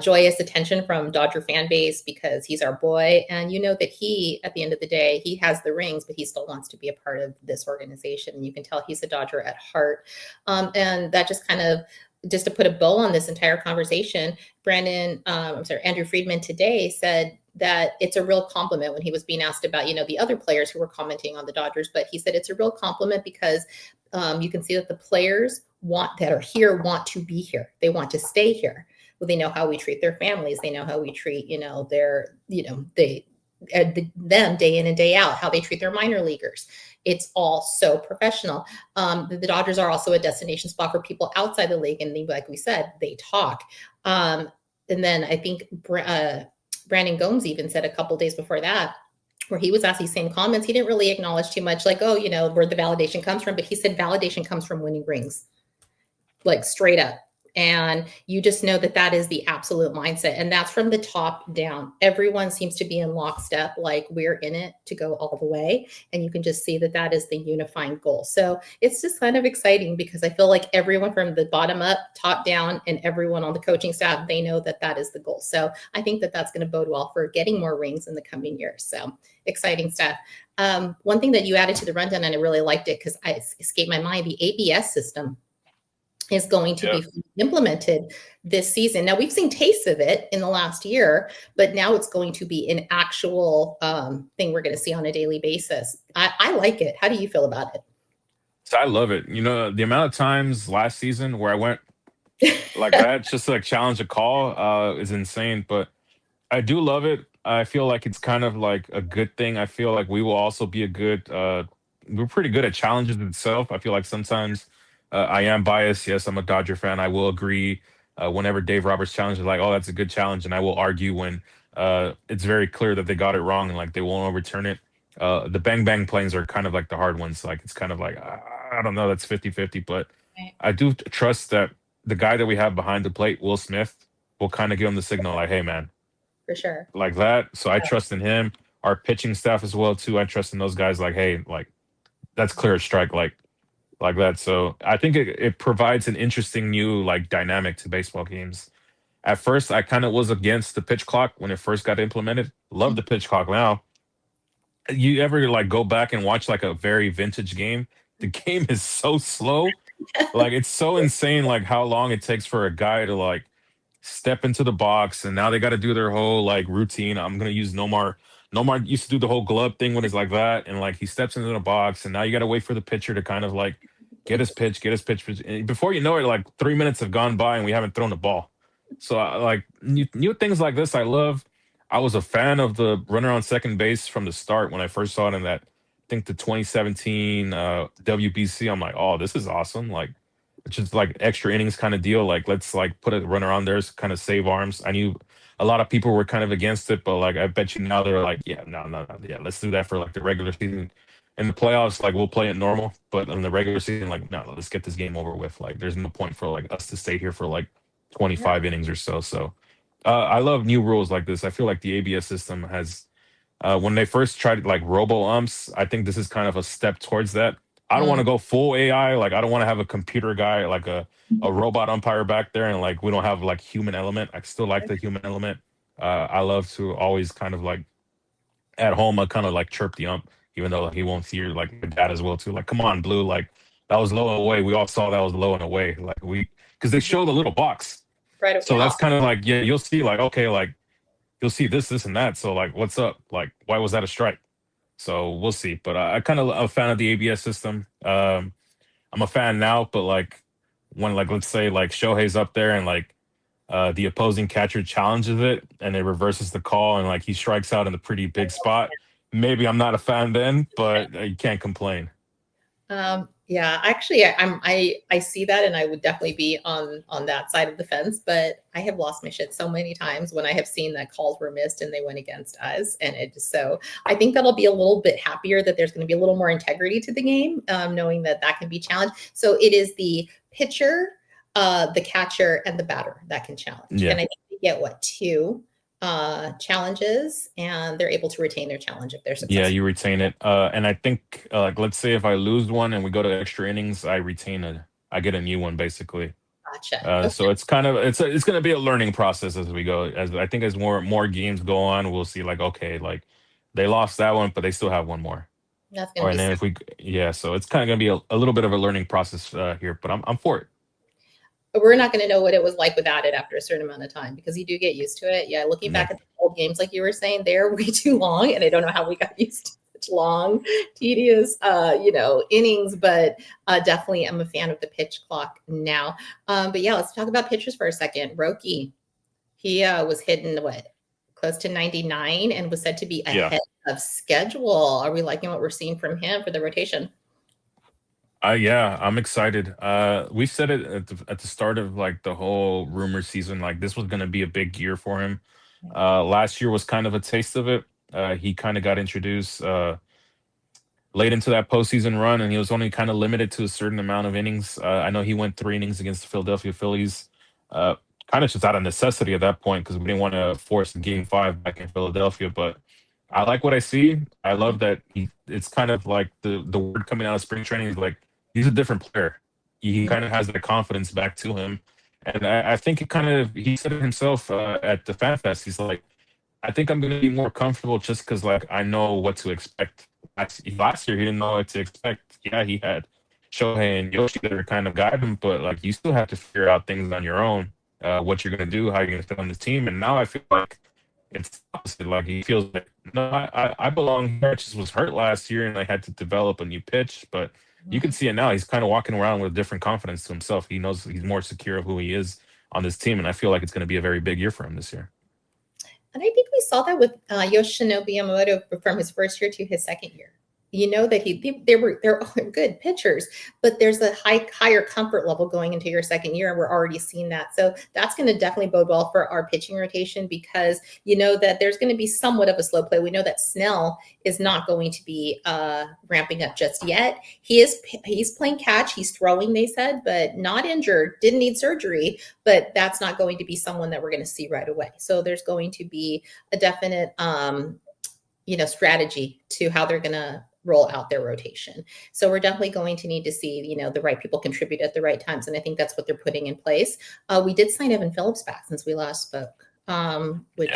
joyous attention from Dodger fan base because he's our boy. And that he, at the end of the day, he has the rings, but he still wants to be a part of this organization. And you can tell he's a Dodger at heart. And that just kind of, just to put a bow on this entire conversation, Andrew Friedman today said that it's a real compliment when he was being asked about, the other players who were commenting on the Dodgers, but he said it's a real compliment because you can see that the players that are here want to be here. They want to stay here. Well, they know how we treat their families. They know how we treat, them day in and day out, how they treat their minor leaguers. It's all so professional. The Dodgers are also a destination spot for people outside the league. And like we said, they talk. And then I think Brandon Gomes even said a couple days before that, where he was asked these same comments. He didn't really acknowledge too much where the validation comes from, but he said validation comes from winning rings, straight up. And you just know that is the absolute mindset. And that's from the top down. Everyone seems to be in lockstep, we're in it to go all the way. And you can just see that is the unifying goal. So it's just kind of exciting because I feel like everyone from the bottom up, top down, and everyone on the coaching staff, they know that is the goal. So I think that's going to bode well for getting more rings in the coming years. So exciting stuff. One thing that you added to the rundown, and I really liked it because it escaped my mind, the ABS system is going to be implemented this season. Now, we've seen tastes of it in the last year, but now it's going to be an actual thing we're going to see on a daily basis. I like it. How do you feel about it? So I love it. The amount of times last season where I went like that, just to challenge a call, is insane. But I do love it. I feel like it's kind of a good thing. I feel like we will also be we're pretty good at challenges itself. I feel like sometimes I am biased. Yes, I'm a Dodger fan. I will agree whenever Dave Roberts challenges, oh, that's a good challenge. And I will argue when it's very clear that they got it wrong and they won't overturn it. The bang bang plays are kind of the hard ones. It's kind of I don't know, that's 50-50. But I do trust that the guy that we have behind the plate, Will Smith, will kind of give him the signal hey, man. For sure. Like that. So I trust in him. Our pitching staff as well, too. I trust in those guys hey, that's clear strike. like that. So I think it provides an interesting new like dynamic to baseball games. At first, I kind of was against the pitch clock when it first got implemented. Love the pitch clock now. You ever like go back and watch like a very vintage game? The game is so slow. Like it's so insane like how long it takes for a guy to like step into the box, and now they got to do their whole like routine. I'm going to use Nomar. Nomar used to do the whole glove thing when it's like that, and like he steps into the box, and now you got to wait for the pitcher to kind of like get his pitch. And before you know it, like 3 minutes have gone by and we haven't thrown the ball. So like new things like this, I love. I was a fan of the runner on second base from the start when I first saw it in that. I think the 2017 WBC. I'm like, oh, this is awesome. Like, it's just like extra innings kind of deal. Like, let's like put a runner on there to kind of save arms. I knew a lot of people were kind of against it, but like I bet you now they're like, yeah, no, yeah, let's do that for like the regular season. In the playoffs, like we'll play it normal, but in the regular season, like no, let's get this game over with. Like, there's no point for like us to stay here for like Yeah. 25 innings or so. So, I love new rules like this. I feel like the ABS system has, when they first tried like robo umps, I think this is kind of a step towards that. I don't want to Mm. go full AI. Like I don't want to have a computer guy, like a robot umpire back there, and like we don't have like human element. I still like the human element. I love to always kind of like at home. I kind of like chirp the ump, even though he won't hear. Like my dad as well too. Like, come on, Blue. Like that was low and away. We all saw that was low and away. Like because they show the little box, Right. so Yeah. that's kind of like yeah, you'll see like okay, like you'll see this and that. So like, what's up? Like, why was that a strike? So we'll see. But I kind of a fan of the ABS system. I'm a fan now, but like when like let's say like Shohei's up there and like the opposing catcher challenges it and it reverses the call and like he strikes out in a pretty big spot. Maybe I'm not a fan then, but you can't complain. Yeah, actually, I see that, and I would definitely be on that side of the fence. But I have lost my shit so many times when I have seen that calls were missed and they went against us, and it just so I think that'll be a little bit happier that there's going to be a little more integrity to the game, knowing that that can be challenged. So it is the pitcher, the catcher, and the batter that can challenge, Yeah. and I think they get what two challenges, and they're able to retain their challenge if they're Yeah, successful. you retain it. And I think like let's say if I lose one and we go to extra innings, I get a new one basically. Gotcha. So it's kind of it's going to be a learning process as we go. As I think as more games go on, we'll see like okay, like they lost that one, but they still have one more. That's going Or to and be then if we yeah, so it's kind of going to be a little bit of a learning process here, but I'm for it. we're not going to know what it was like without it after a certain amount of time because you do get used to it. Yeah, looking Yeah. back at the old games, like you were saying, they're way too long, and I don't know how we got used to such long, tedious, innings. But definitely, I'm a fan of the pitch clock now. But yeah, let's talk about pitchers for a second. Roki, he was hitting what close to 99 and was said to be Yeah. ahead of schedule. Are we liking what we're seeing from him for the rotation? Yeah, I'm excited. We said it at the start of like the whole rumor season, like this was going to be a big year for him. Last year was kind of a taste of it. He kind of got introduced late into that postseason run, and he was only kind of limited to a certain amount of innings. I know he went 3 innings against the Philadelphia Phillies, uh, kind of just out of necessity at that point because we didn't want to force Game 5 back in Philadelphia. But I like what I see. I love that it's kind of like the word coming out of spring training is like he's a different player. He kind of has that confidence back to him, and I think it kind of he said it himself at the Fan Fest. He's like, I think I'm going to be more comfortable just because like I know what to expect. Last year he didn't know what to expect. Yeah, he had Shohei and Yoshi that are kind of guide him, but like you still have to figure out things on your own, what you're going to do, how you're going to fit on the team. And now I feel like it's opposite. Like he feels like no, I belong here. I just was hurt last year and I had to develop a new pitch, but you can see it now. He's kind of walking around with different confidence to himself. He knows he's more secure of who he is on this team, and I feel like it's going to be a very big year for him this year. And I think we saw that with Yoshinobu Yamamoto from his first year to his second year. You know that they're good pitchers, but there's a higher comfort level going into your second year, and we're already seeing that. So that's going to definitely bode well for our pitching rotation because you know that there's going to be somewhat of a slow play. We know that Snell is not going to be ramping up just yet. He's playing catch, he's throwing, they said, but not injured, didn't need surgery, but that's not going to be someone that we're going to see right away. So there's going to be a definite strategy to how they're going to roll out their rotation. So we're definitely going to need to see, the right people contribute at the right times. And I think that's what they're putting in place. We did sign Evan Phillips back since we last spoke, which,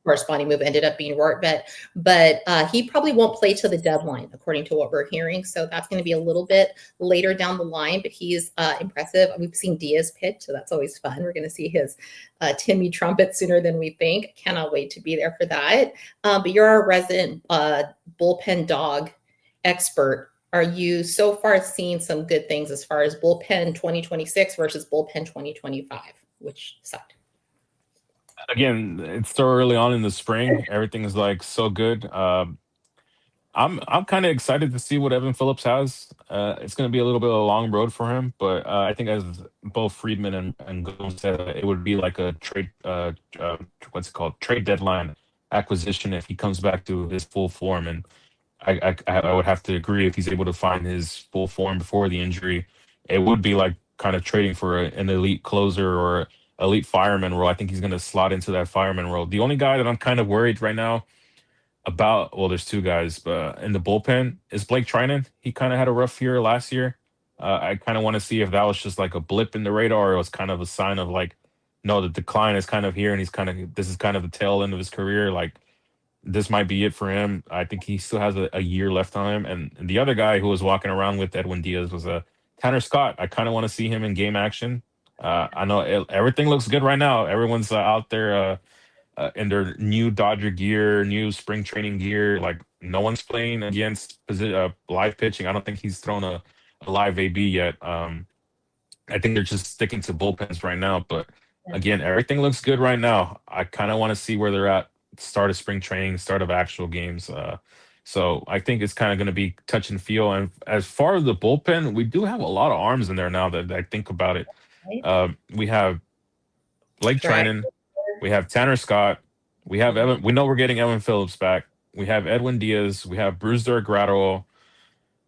corresponding move ended up being Rortvedt, but he probably won't play till the deadline, according to what we're hearing. So that's going to be a little bit later down the line, but he's impressive. We've seen Diaz pitch, so that's always fun. We're going to see his Timmy trumpet sooner than we think. Cannot wait to be there for that. But you're our resident bullpen dog expert. Are you so far seeing some good things as far as bullpen 2026 versus bullpen 2025, which sucked? Again, it's so early on in the spring. Everything is like so good. I'm kind of excited to see what Evan Phillips has. It's going to be a little bit of a long road for him, but I think as both Friedman and Gomes said, it would be like a trade, what's it called, trade deadline acquisition if he comes back to his full form. And I would have to agree, if he's able to find his full form before the injury, it would be like kind of trading for an elite closer or elite fireman role. I think he's going to slot into that fireman role. The only guy that I'm kind of worried right now about, well, there's two guys, but in the bullpen is Blake Trinan. He kind of had a rough year last year. I kind of want to see if that was just like a blip in the radar, or it was kind of a sign of like, no, the decline is kind of here, and this is kind of the tail end of his career. Like, this might be it for him. I think he still has a year left on him. And the other guy who was walking around with Edwin Diaz was Tanner Scott. I kind of want to see him in game action. I know everything looks good right now. Everyone's out there in their new Dodger gear, new spring training gear. Like, no one's playing against live pitching. I don't think he's thrown a live AB yet. I think they're just sticking to bullpens right now. But again, everything looks good right now. I kind of want to see where they're at start of spring training, start of actual games. So I think it's kind of going to be touch and feel. And as far as the bullpen, we do have a lot of arms in there now that I think about it. We have Blake Trinan, we have Tanner Scott, we have Evan. We know we're getting Evan Phillips back. We have Edwin Diaz. We have Brewster Graterol.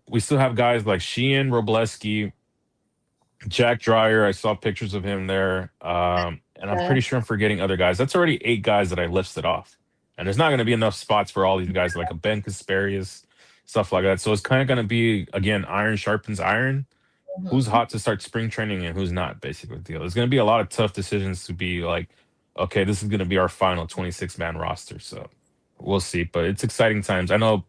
We still have guys like Sheehan, Robleski, Jack Dreyer. I saw pictures of him there. And I'm pretty sure I'm forgetting other guys. That's already 8 guys that I listed off. And there's not going to be enough spots for all these guys, like a Ben Kasparius, stuff like that. So it's kind of going to be, again, iron sharpens iron. Mm-hmm. Who's hot to start spring training and who's not, basically, the deal. There's going to be a lot of tough decisions to be like, okay, this is going to be our final 26-man roster. So we'll see. But it's exciting times. I know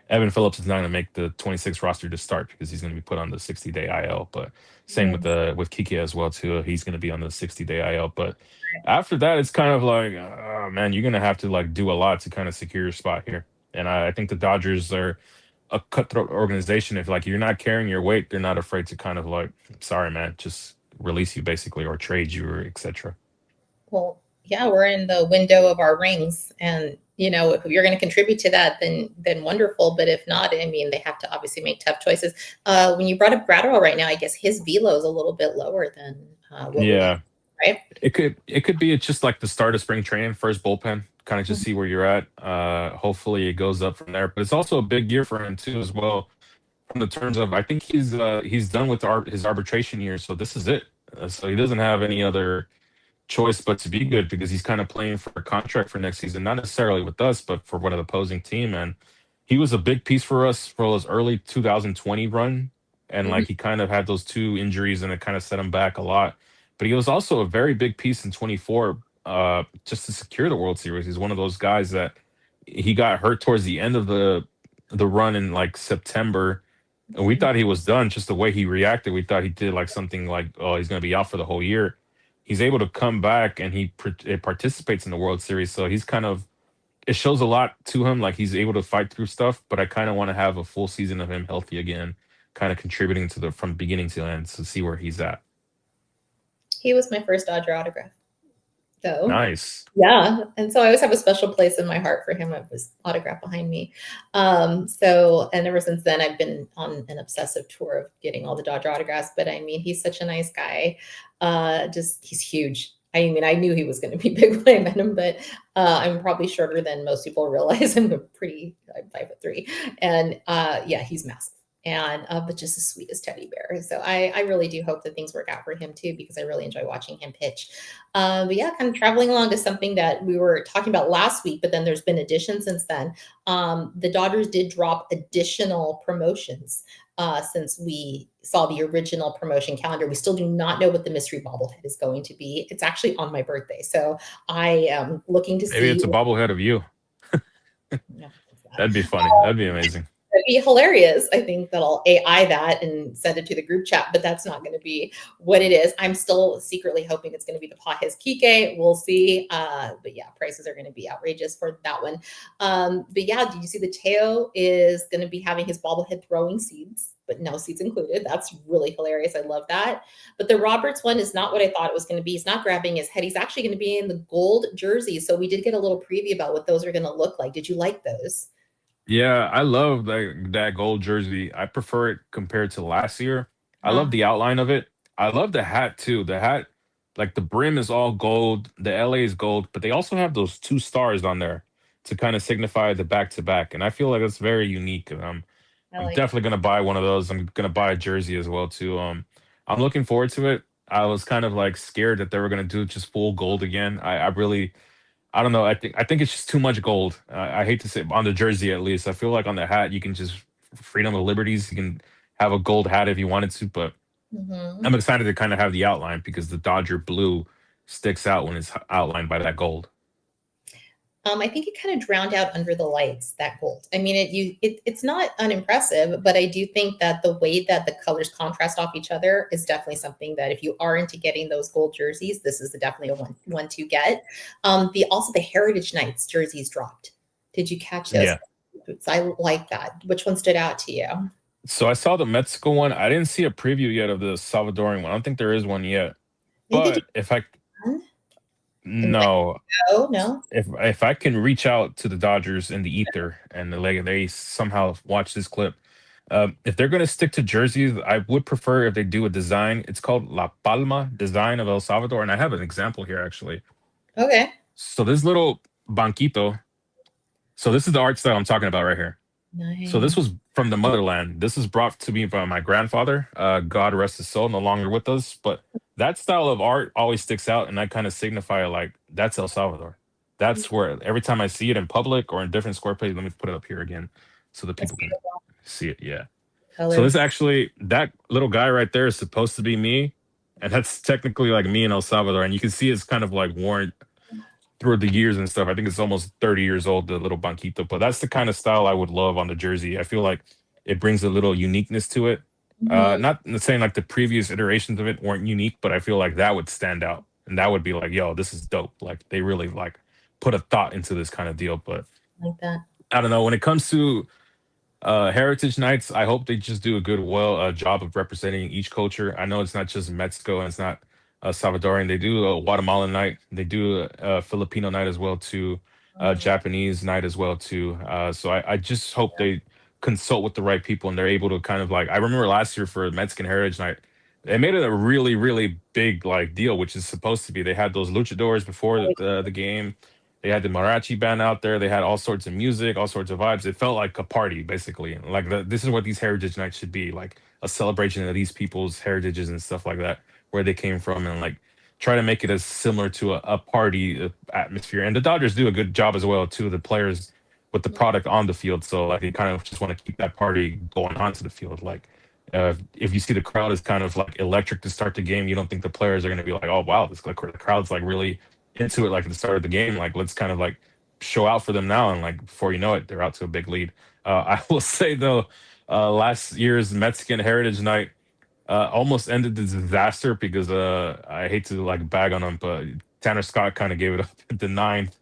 Evan Phillips is not going to make the 26 roster to start because he's going to be put on the 60-day IL. But same with Kiké as well too. He's going to be on the 60-day IL. But after that, it's kind of like, oh, man, you're going to have to like do a lot to kind of secure your spot here. And I think the Dodgers are a cutthroat organization. If like you're not carrying your weight, they're not afraid to kind of like, sorry, man, just release you basically, or trade you, or etc. Well, yeah, we're in the window of our rings, and if you're going to contribute to that, then wonderful. But if not, I mean, they have to obviously make tough choices. When you brought up Graterol right now, I guess his velo is a little bit lower than right? It could be just like the start of spring training, first bullpen, kind of just see where you're at. Hopefully it goes up from there. But it's also a big year for him too, as well, from the terms of, I think he's done with his arbitration year, so this is it. So he doesn't have any other choice but to be good, because he's kind of playing for a contract for next season, not necessarily with us, but for one of the opposing team. And he was a big piece for us for his early 2020 run. And like, he kind of had those 2 injuries and it kind of set him back a lot. But he was also a very big piece in 24 just to secure the World Series. He's one of those guys that he got hurt towards the end of the run in like September. And we thought he was done, just the way he reacted. We thought he did like something like, oh, he's going to be out for the whole year. He's able to come back and he participates in the World Series. So he's kind of, it shows a lot to him. Like, he's able to fight through stuff, but I kind of want to have a full season of him healthy again, kind of contributing to from beginning to end to see where he's at. He was my first Dodger autograph. So nice. Yeah. And so I always have a special place in my heart for him. It was autographed behind me. And ever since then, I've been on an obsessive tour of getting all the Dodger autographs. But I mean, he's such a nice guy. He's huge. I mean, I knew he was going to be big when I met him, but I'm probably shorter than most people realize. I'm 5'3", and he's massive. and but just the sweetest teddy bear. So I really do hope that things work out for him too, because I really enjoy watching him pitch. But yeah, kind of traveling along to something that we were talking about last week, but then there's been additions since then. The Dodgers did drop additional promotions since we saw the original promotion calendar. We still do not know what the mystery bobblehead is going to be. It's actually on my birthday, so I am looking to Maybe see. it's a bobblehead of you. No, That'd be funny. That'd be amazing. it'd be hilarious. I think that I'll AI that and send it to the group chat, but that's not going to be what it is. I'm still secretly hoping it's going to be the his Kiké. We'll see. But yeah, prices are going to be outrageous for that one. But yeah, did you see the Teo is going to be having his bobblehead throwing seeds, but no seeds included? That's really hilarious. I love that. But the Roberts one is not what I thought it was going to be. He's not grabbing his head. He's actually going to be in the gold jersey. So we did get a little preview about what those are going to look like. Did you like those? Yeah, I love that gold jersey. I prefer it compared to last year. I Huh? love the outline of it. I love the hat too. The hat, like the brim is all gold. The LA is gold, but they also have those two stars on there to kind of signify the back to back. And I feel like that's very unique. And I I'm like definitely gonna buy one of those. I'm gonna buy a jersey as well too. I'm looking forward to it. I was kind of like scared that they were gonna do just full gold again. I really I don't know. I think it's just too much gold. I hate to say on the jersey at least. I feel like on the hat you can just freedom of liberties. You can have a gold hat if you wanted to, but it. I'm excited to kind of have the outline because the Dodger blue sticks out when it's outlined by that gold. I think it kind of drowned out under the lights that gold. I mean, it's not unimpressive, but I do think that the way that the colors contrast off each other is definitely something that if you are into getting those gold jerseys, this is definitely a one to get. The Heritage Nights jerseys dropped. Did you catch those? Yeah. I like that. Which one stood out to you? So I saw the Mexico one. I didn't see a preview yet of the Salvadorian one. I don't think there is one yet. I think they did But if I one in no, Mexico. No. if I can reach out to the Dodgers in the ether and they somehow watch this clip, if they're going to stick to jerseys, I would prefer if they do a design. It's called La Palma design of El Salvador, and I have an example here actually. Okay. So this little banquito. So this is the art style I'm talking about right here. So this Nice. was from the motherland. This was brought to me by my grandfather. God rest his soul, no longer with us. But that style of art always sticks out, and I kind of signify like that's El Salvador. That's where every time I see it in public or in different square places, let me put it up here again so that That's people can beautiful. see it. Yeah. So this Colors. actually that little guy right there is supposed to be me, and that's technically like me in El Salvador. And you can see it's kind of like worn through the years and stuff. I think it's almost 30 years old, the little banquito, but that's the kind of style I would love on the jersey. I feel like it brings a little uniqueness to it. Mhm. Not saying like the previous iterations of it weren't unique, but I feel like that would stand out and that would be like, yo, this is dope. Like they really like put a thought into this kind of deal. But Like that. I don't know. When it comes to Heritage Nights, I hope they just do a good, job of representing each culture. I know it's not just Mexico and it's not Salvadorian. They do a Guatemalan night. They do a Filipino night as well too, a Mhm. Japanese night as well too. So I just hope they consult with the right people and they're able to kind of like. I remember last year for Mexican Heritage Night, they made it a really really big like deal, which is supposed to be. They had those luchadors before the game. They had the mariachi band out there. They had all sorts of music, all sorts of vibes. It felt like a party, basically. Like this is what these heritage nights should be, like a celebration of these people's heritages and stuff like that, where they came from, and like try to make it as similar to a party atmosphere. And the Dodgers do a good job as well too. The players with the product on the field, so like they kind of just want to keep that party going onto the field. Like if you see the crowd is kind of like electric to start the game, you don't think the players are going to be like, oh wow, this like the crowd's like really into it like at the start of the game. Like let's kind of like show out for them now, and like before you know it, they're out to a big lead. I will say though, last year's Mexican Heritage Night almost ended the disaster because I hate to like bag on them, but Tanner Scott kind of gave it up at the ninth.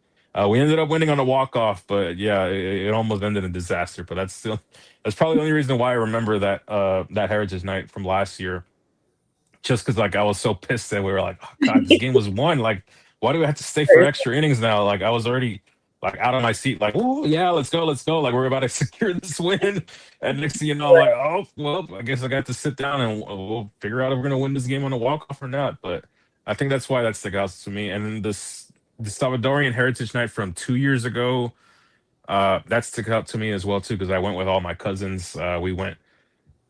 We ended up winning on a walk off, but yeah, it almost ended in disaster. But that's probably the only reason why I remember that Heritage Night from last year, just because like I was so pissed that we were like, oh god, this game was won. Like, why do we have to stay for extra innings now? Like I was already like out of my seat, like, oh yeah, let's go, let's go. Like we're about to secure this win. And next thing you know, I'm like, oh well, I guess I got to sit down and we'll figure out if we're gonna win this game on a walk off or not. But I think that's why that stuck out to me. And then the Salvadorian Heritage Night from 2 years ago, that stuck out to me as well too, because I went with all my cousins. We went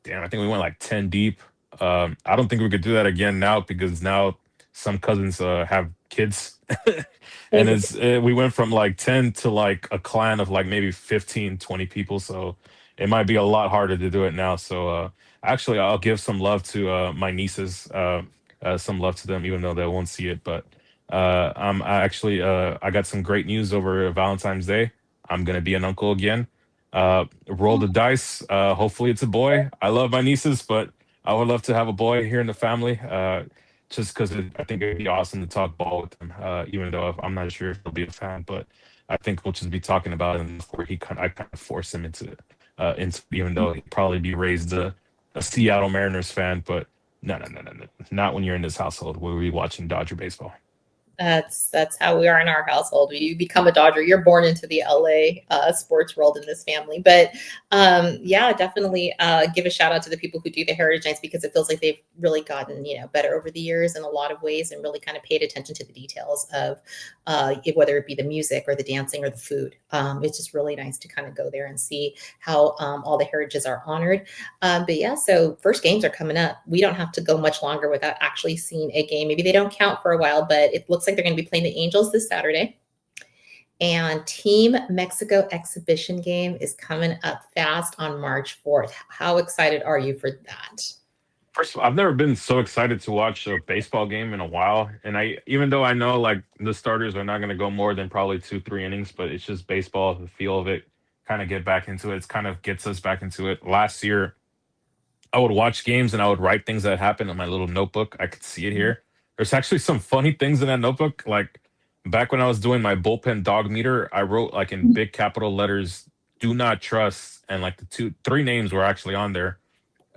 damn, I think we went like 10 deep. I don't think we could do that again now because now some cousins have kids. And we went from like 10 to like a clan of like maybe 15, 20 people. So it might be a lot harder to do it now. So actually, I'll give some love to my nieces, some love to them, even though they won't see it. But I got some great news over Valentine's Day. I'm going to be an uncle again. Roll the dice. Hopefully, it's a boy. I love my nieces, but I would love to have a boy here in the family. Just because I think it'd be awesome to talk ball with him. Even though I'm not sure if he'll be a fan, but I think we'll just be talking about him before I kind of force him into even though he'd probably be raised a Seattle Mariners fan, but no, not when you're in this household. We'll be watching Dodger baseball. That's how we are in our household. You become a Dodger. You're born into the LA sports world in this family. But yeah, definitely give a shout out to the people who do the Heritage Nights because it feels like they've really gotten better over the years in a lot of ways and really kind of paid attention to the details of whether it be the music or the dancing or the food. It's just really nice to kind of go there and see how all the heritages are honored. But yeah, so first games are coming up. We don't have to go much longer without actually seeing a game. Maybe they don't count for a while, but it looks like they're going to be playing the Angels this Saturday. And Team Mexico exhibition game is coming up fast on March 4th. How excited are you for that? First of all, I've never been so excited to watch a baseball game in a while. And even though I know like the starters are not going to go more than probably 2, 3 innings, but it's just baseball, the feel of it, kind of get back into it. It's kind of gets us back into it. Last year, I would watch games and I would write things that happened in my little notebook. I could see it here. There's actually some funny things in that notebook. Like back when I was doing my bullpen dog meter, I wrote like in big capital letters, "Do not trust," and like the 3 names were actually on there.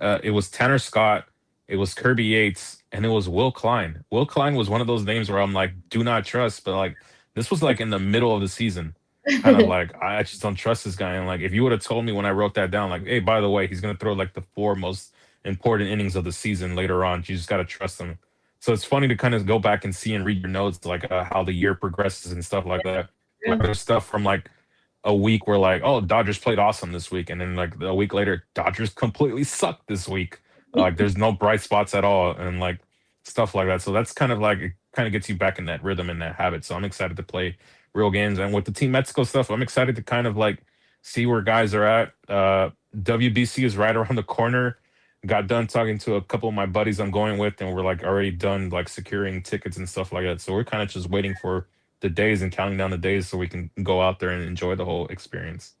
It was Tanner Scott, it was Kirby Yates, and it was Will Klein. Will Klein was one of those names where I'm like, "Do not trust," but like this was like in the middle of the season. Kind of like I just don't trust this guy. And like if you would have told me when I wrote that down, like, hey, by the way, he's gonna throw like the 4 most important innings of the season later on. You just gotta trust him. So it's funny to kind of go back and see and read your notes, like how the year progresses and stuff like that. Like there's stuff from like a week where like, oh, Dodgers played awesome this week, and then like a week later, Dodgers completely sucked this week. Like there's no bright spots at all, and like stuff like that. So that's kind of like it kind of gets you back in that rhythm and that habit. So I'm excited to play real games, and with the Team Mexico stuff, I'm excited to kind of like see where guys are at. WBC is right around the corner. Got done talking to a couple of my buddies I'm going with, and we're like already done like securing tickets and stuff like that. So we're kind of just waiting for the days and counting down the days so we can go out there and enjoy the whole experience.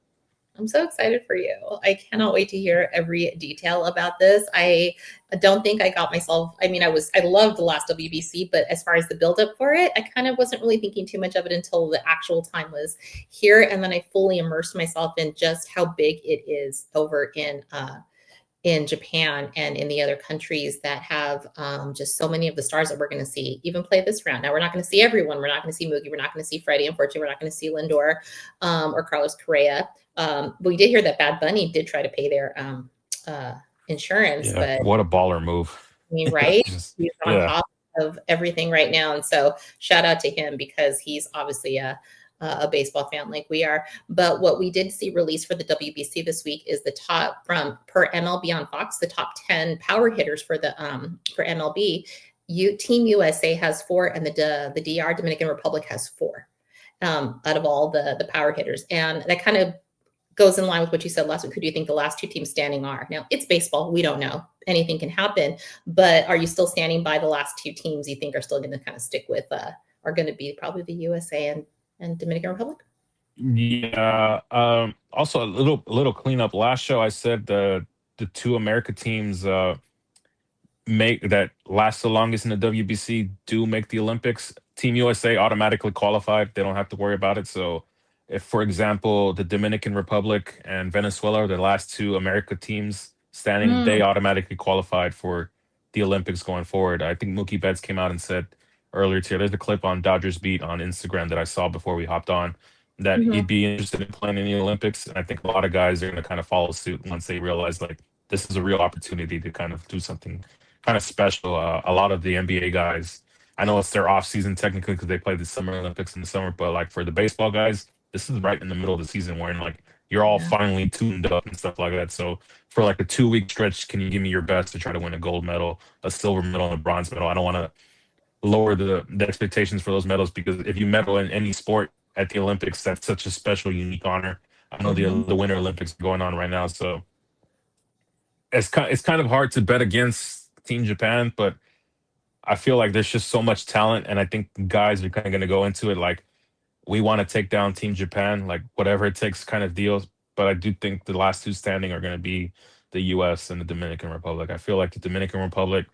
I'm so excited for you. I cannot wait to hear every detail about this. I don't think I got myself, I mean, I loved the last WBC, but as far as the buildup for it, I kind of wasn't really thinking too much of it until the actual time was here. And then I fully immersed myself in just how big it is over in Japan and in the other countries that have just so many of the stars that we're going to see even play this round. Now, we're not going to see everyone. We're not going to see Mookie. We're not going to see Freddie. Unfortunately, we're not going to see Lindor or Carlos Correa. But we did hear that Bad Bunny did try to pay their insurance. Yeah, But what a baller move. I mean, right? He's on Yeah. top of everything right now. And so shout out to him because he's obviously a baseball fan like we are. But what we did see released for the WBC this week is the top from per MLB on Fox, the top 10 power hitters for the for MLB. Team USA has 4, and the DR Dominican Republic has 4 out of all the power hitters. And that kind of goes in line with what you said last week. Who do you think the last 2 teams standing are? Now, it's baseball. We don't know. Anything can happen. But are you still standing by the last 2 teams you think are still going to kind of stick with, are going to be probably the USA and Dominican Republic? Yeah. Also, a little cleanup. Last show, I said the 2 America teams make that last the longest in the WBC do make the Olympics. Team USA automatically qualified. They don't have to worry about it. So, if, for example, the Dominican Republic and Venezuela are the last 2 America teams standing, they automatically qualified for the Olympics going forward. I think Mookie Betts came out and said earlier today, there's a clip on Dodgers Beat on Instagram that I saw before we hopped on, that he'd be interested in playing in the Olympics. And I think a lot of guys are going to kind of follow suit once they realize like this is a real opportunity to kind of do something kind of special. A lot of the NBA guys, I know it's their off season technically because they play the Summer Olympics in the summer, but like for the baseball guys, this is right in the middle of the season where like you're all Yeah. finally tuned up and stuff like that. So for like a 2 week stretch, can you give me your best to try to win a gold medal, a silver medal, and a bronze medal? I don't want to lower the expectations for those medals, because if you medal in any sport at the Olympics, that's such a special, unique honor. I know Mhm. the Winter Olympics are going on right now, so it's kind of hard to bet against Team Japan, but I feel like there's just so much talent, and I think guys are kind of going to go into it like, we want to take down Team Japan, like whatever it takes, kind of deals. But I do think the last two standing are going to be the U.S. and the Dominican Republic. I feel like the Dominican Republic,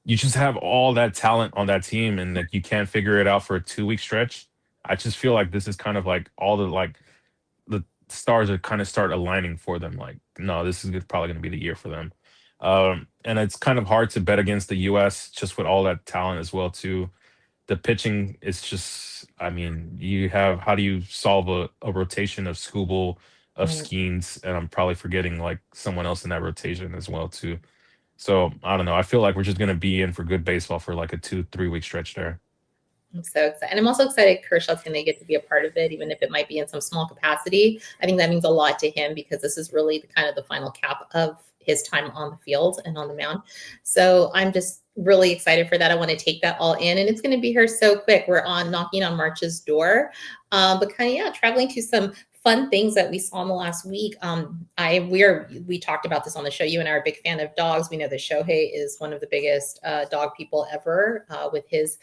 you just have all that talent on that team, and that you can't figure it out for a 2 week stretch. I just feel like this is kind of like all the stars are kind of start aligning for them. Like, no, this is probably going to be the year for them. And it's kind of hard to bet against the U.S. just with all that talent as well too. The pitching is just, I mean, you have, how do you solve a rotation of Skubal, of Mm. Skeens, and I'm probably forgetting like someone else in that rotation as well too. So I don't know. I feel like we're just gonna be in for good baseball for like a 2 3 week stretch there. I'm so excited. And I'm also excited Kershaw's going to get to be a part of it, even if it might be in some small capacity. I think that means a lot to him because this is really the kind of the final cap of his time on the field and on the mound. So I'm just really excited for that. I want to take that all in, and it's going to be here so quick. We're on knocking on March's door, but kind of, yeah, traveling to some fun things that we saw in the last week. We talked about this on the show. You and I are a big fan of dogs. We know that Shohei is one of the biggest dog people ever with his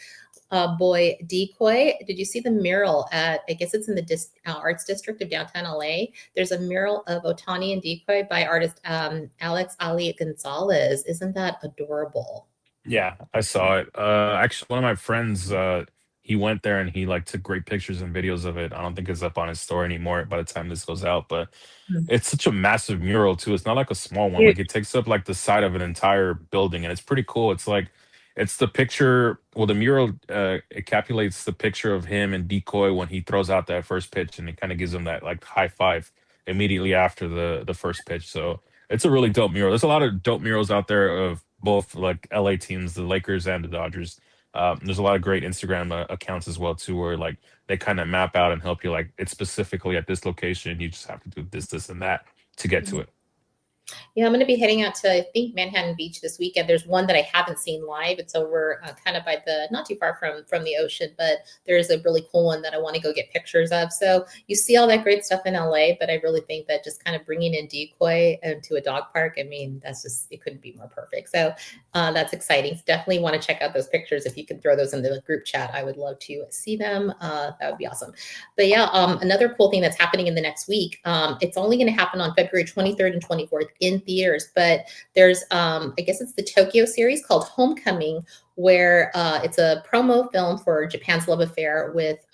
boy Decoy. Did you see the mural at, I guess it's in the arts district of downtown LA? There's a mural of Ohtani and Decoy by artist Alex Ali Gonzalez. Isn't that adorable? Yeah, I saw it. Actually, one of my friends, he went there and he like took great pictures and videos of it. I don't think it's up on his store anymore by the time this goes out, but Mm. it's such a massive mural too. It's not like a small one. Huge. Like it takes up like the side of an entire building, and it's pretty cool. It's like it's the picture. Well, the mural encapsulates the picture of him and Decoy when he throws out that first pitch, and it kind of gives him that like high five immediately after the first pitch. So it's a really dope mural. There's a lot of dope murals out there of both like LA teams, the Lakers and the Dodgers. There's a lot of great Instagram accounts as well too, where like they kind of map out and help you. Like it's specifically at this location, you just have to do this, and that to get to it. Yeah, I'm going to be heading out to, I think, Manhattan Beach this weekend. There's one that I haven't seen live. It's over kind of by not too far from the ocean, but there's a really cool one that I want to go get pictures of. So you see all that great stuff in LA, but I really think that just kind of bringing in Decoy to a dog park, I mean, that's just, it couldn't be more perfect. So that's exciting. Definitely want to check out those pictures. If you can throw those in the group chat, I would love to see them. That would be awesome. But yeah, another cool thing that's happening in the next week, it's only going to happen on February 23rd and 24th in theaters, but there's I guess it's the Tokyo series called Homecoming, where it's a promo film for Japan's love affair with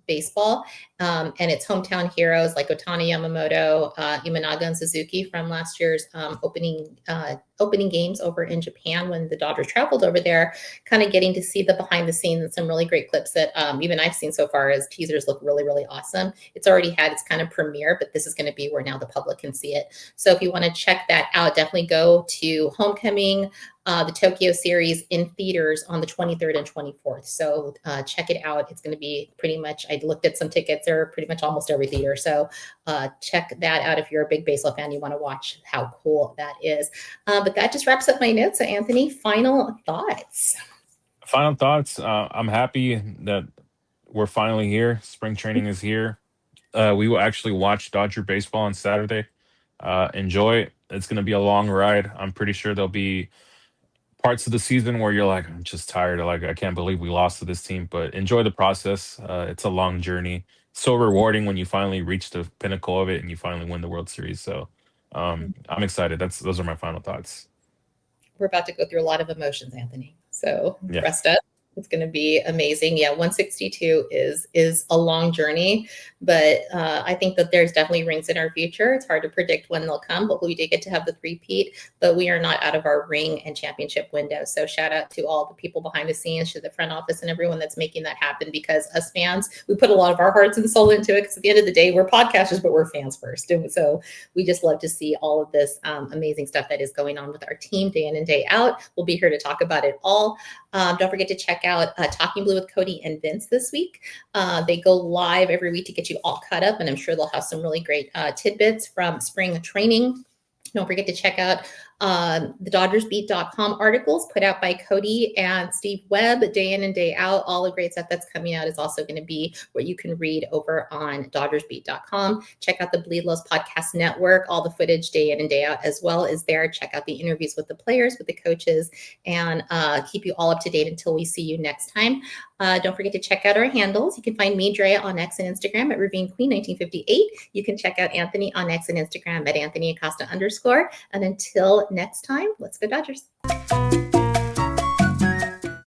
baseball, and it's hometown heroes like Ohtani, Yamamoto, Imanaga, and Suzuki from last year's opening games over in Japan when the Dodgers traveled over there, kind of getting to see the behind the scenes and some really great clips that even I've seen so far as teasers look really, really awesome. It's already had its kind of premiere, but this is going to be where now the public can see it. So if you want to check that out, definitely go to Homecoming, the Tokyo series in theaters on the 23rd and 24th. So check it out. It's going to be pretty much, I looked at some tickets, they're pretty much almost every theater. So check that out if you're a big baseball fan, you want to watch how cool that is. But that just wraps up my notes. So Anthony, final thoughts. Final thoughts. I'm happy that we're finally here. Spring training is here. We will actually watch Dodger baseball on Saturday. Enjoy it. It's going to be a long ride. I'm pretty sure there'll be parts of the season where you're like, I'm just tired. Like, I can't believe we lost to this team, but enjoy the process. It's a long journey. So rewarding when you finally reach the pinnacle of it and you finally win the World Series. So I'm excited. Those are my final thoughts. We're about to go through a lot of emotions, Anthony. So Yeah. rest up. It's going to be amazing. Yeah, 162 is a long journey, but I think that there's definitely rings in our future. It's hard to predict when they'll come, but we did get to have the three-peat, but we are not out of our ring and championship window. So shout out to all the people behind the scenes, to the front office and everyone that's making that happen, because us fans, we put a lot of our hearts and soul into it, because at the end of the day, we're podcasters, but we're fans first. And so we just love to see all of this amazing stuff that is going on with our team day in and day out. We'll be here to talk about it all. Don't forget to check out Talking Blue with Cody and Vince this week. They go live every week to get you all caught up, and I'm sure they'll have some really great tidbits from spring training. Don't forget to check out the DodgersBeat.com articles put out by Cody and Steve Webb day in and day out. All the great stuff that's coming out is also going to be what you can read over on DodgersBeat.com. Check out the Bleed Lows Podcast Network. All the footage day in and day out as well is there. Check out the interviews with the players, with the coaches, and keep you all up to date until we see you next time. Don't forget to check out our handles. You can find me, Drea, on X and Instagram at RavineQueen1958. You can check out Anthony on X and Instagram at AnthonyAcosta_. And until next time, let's go Dodgers.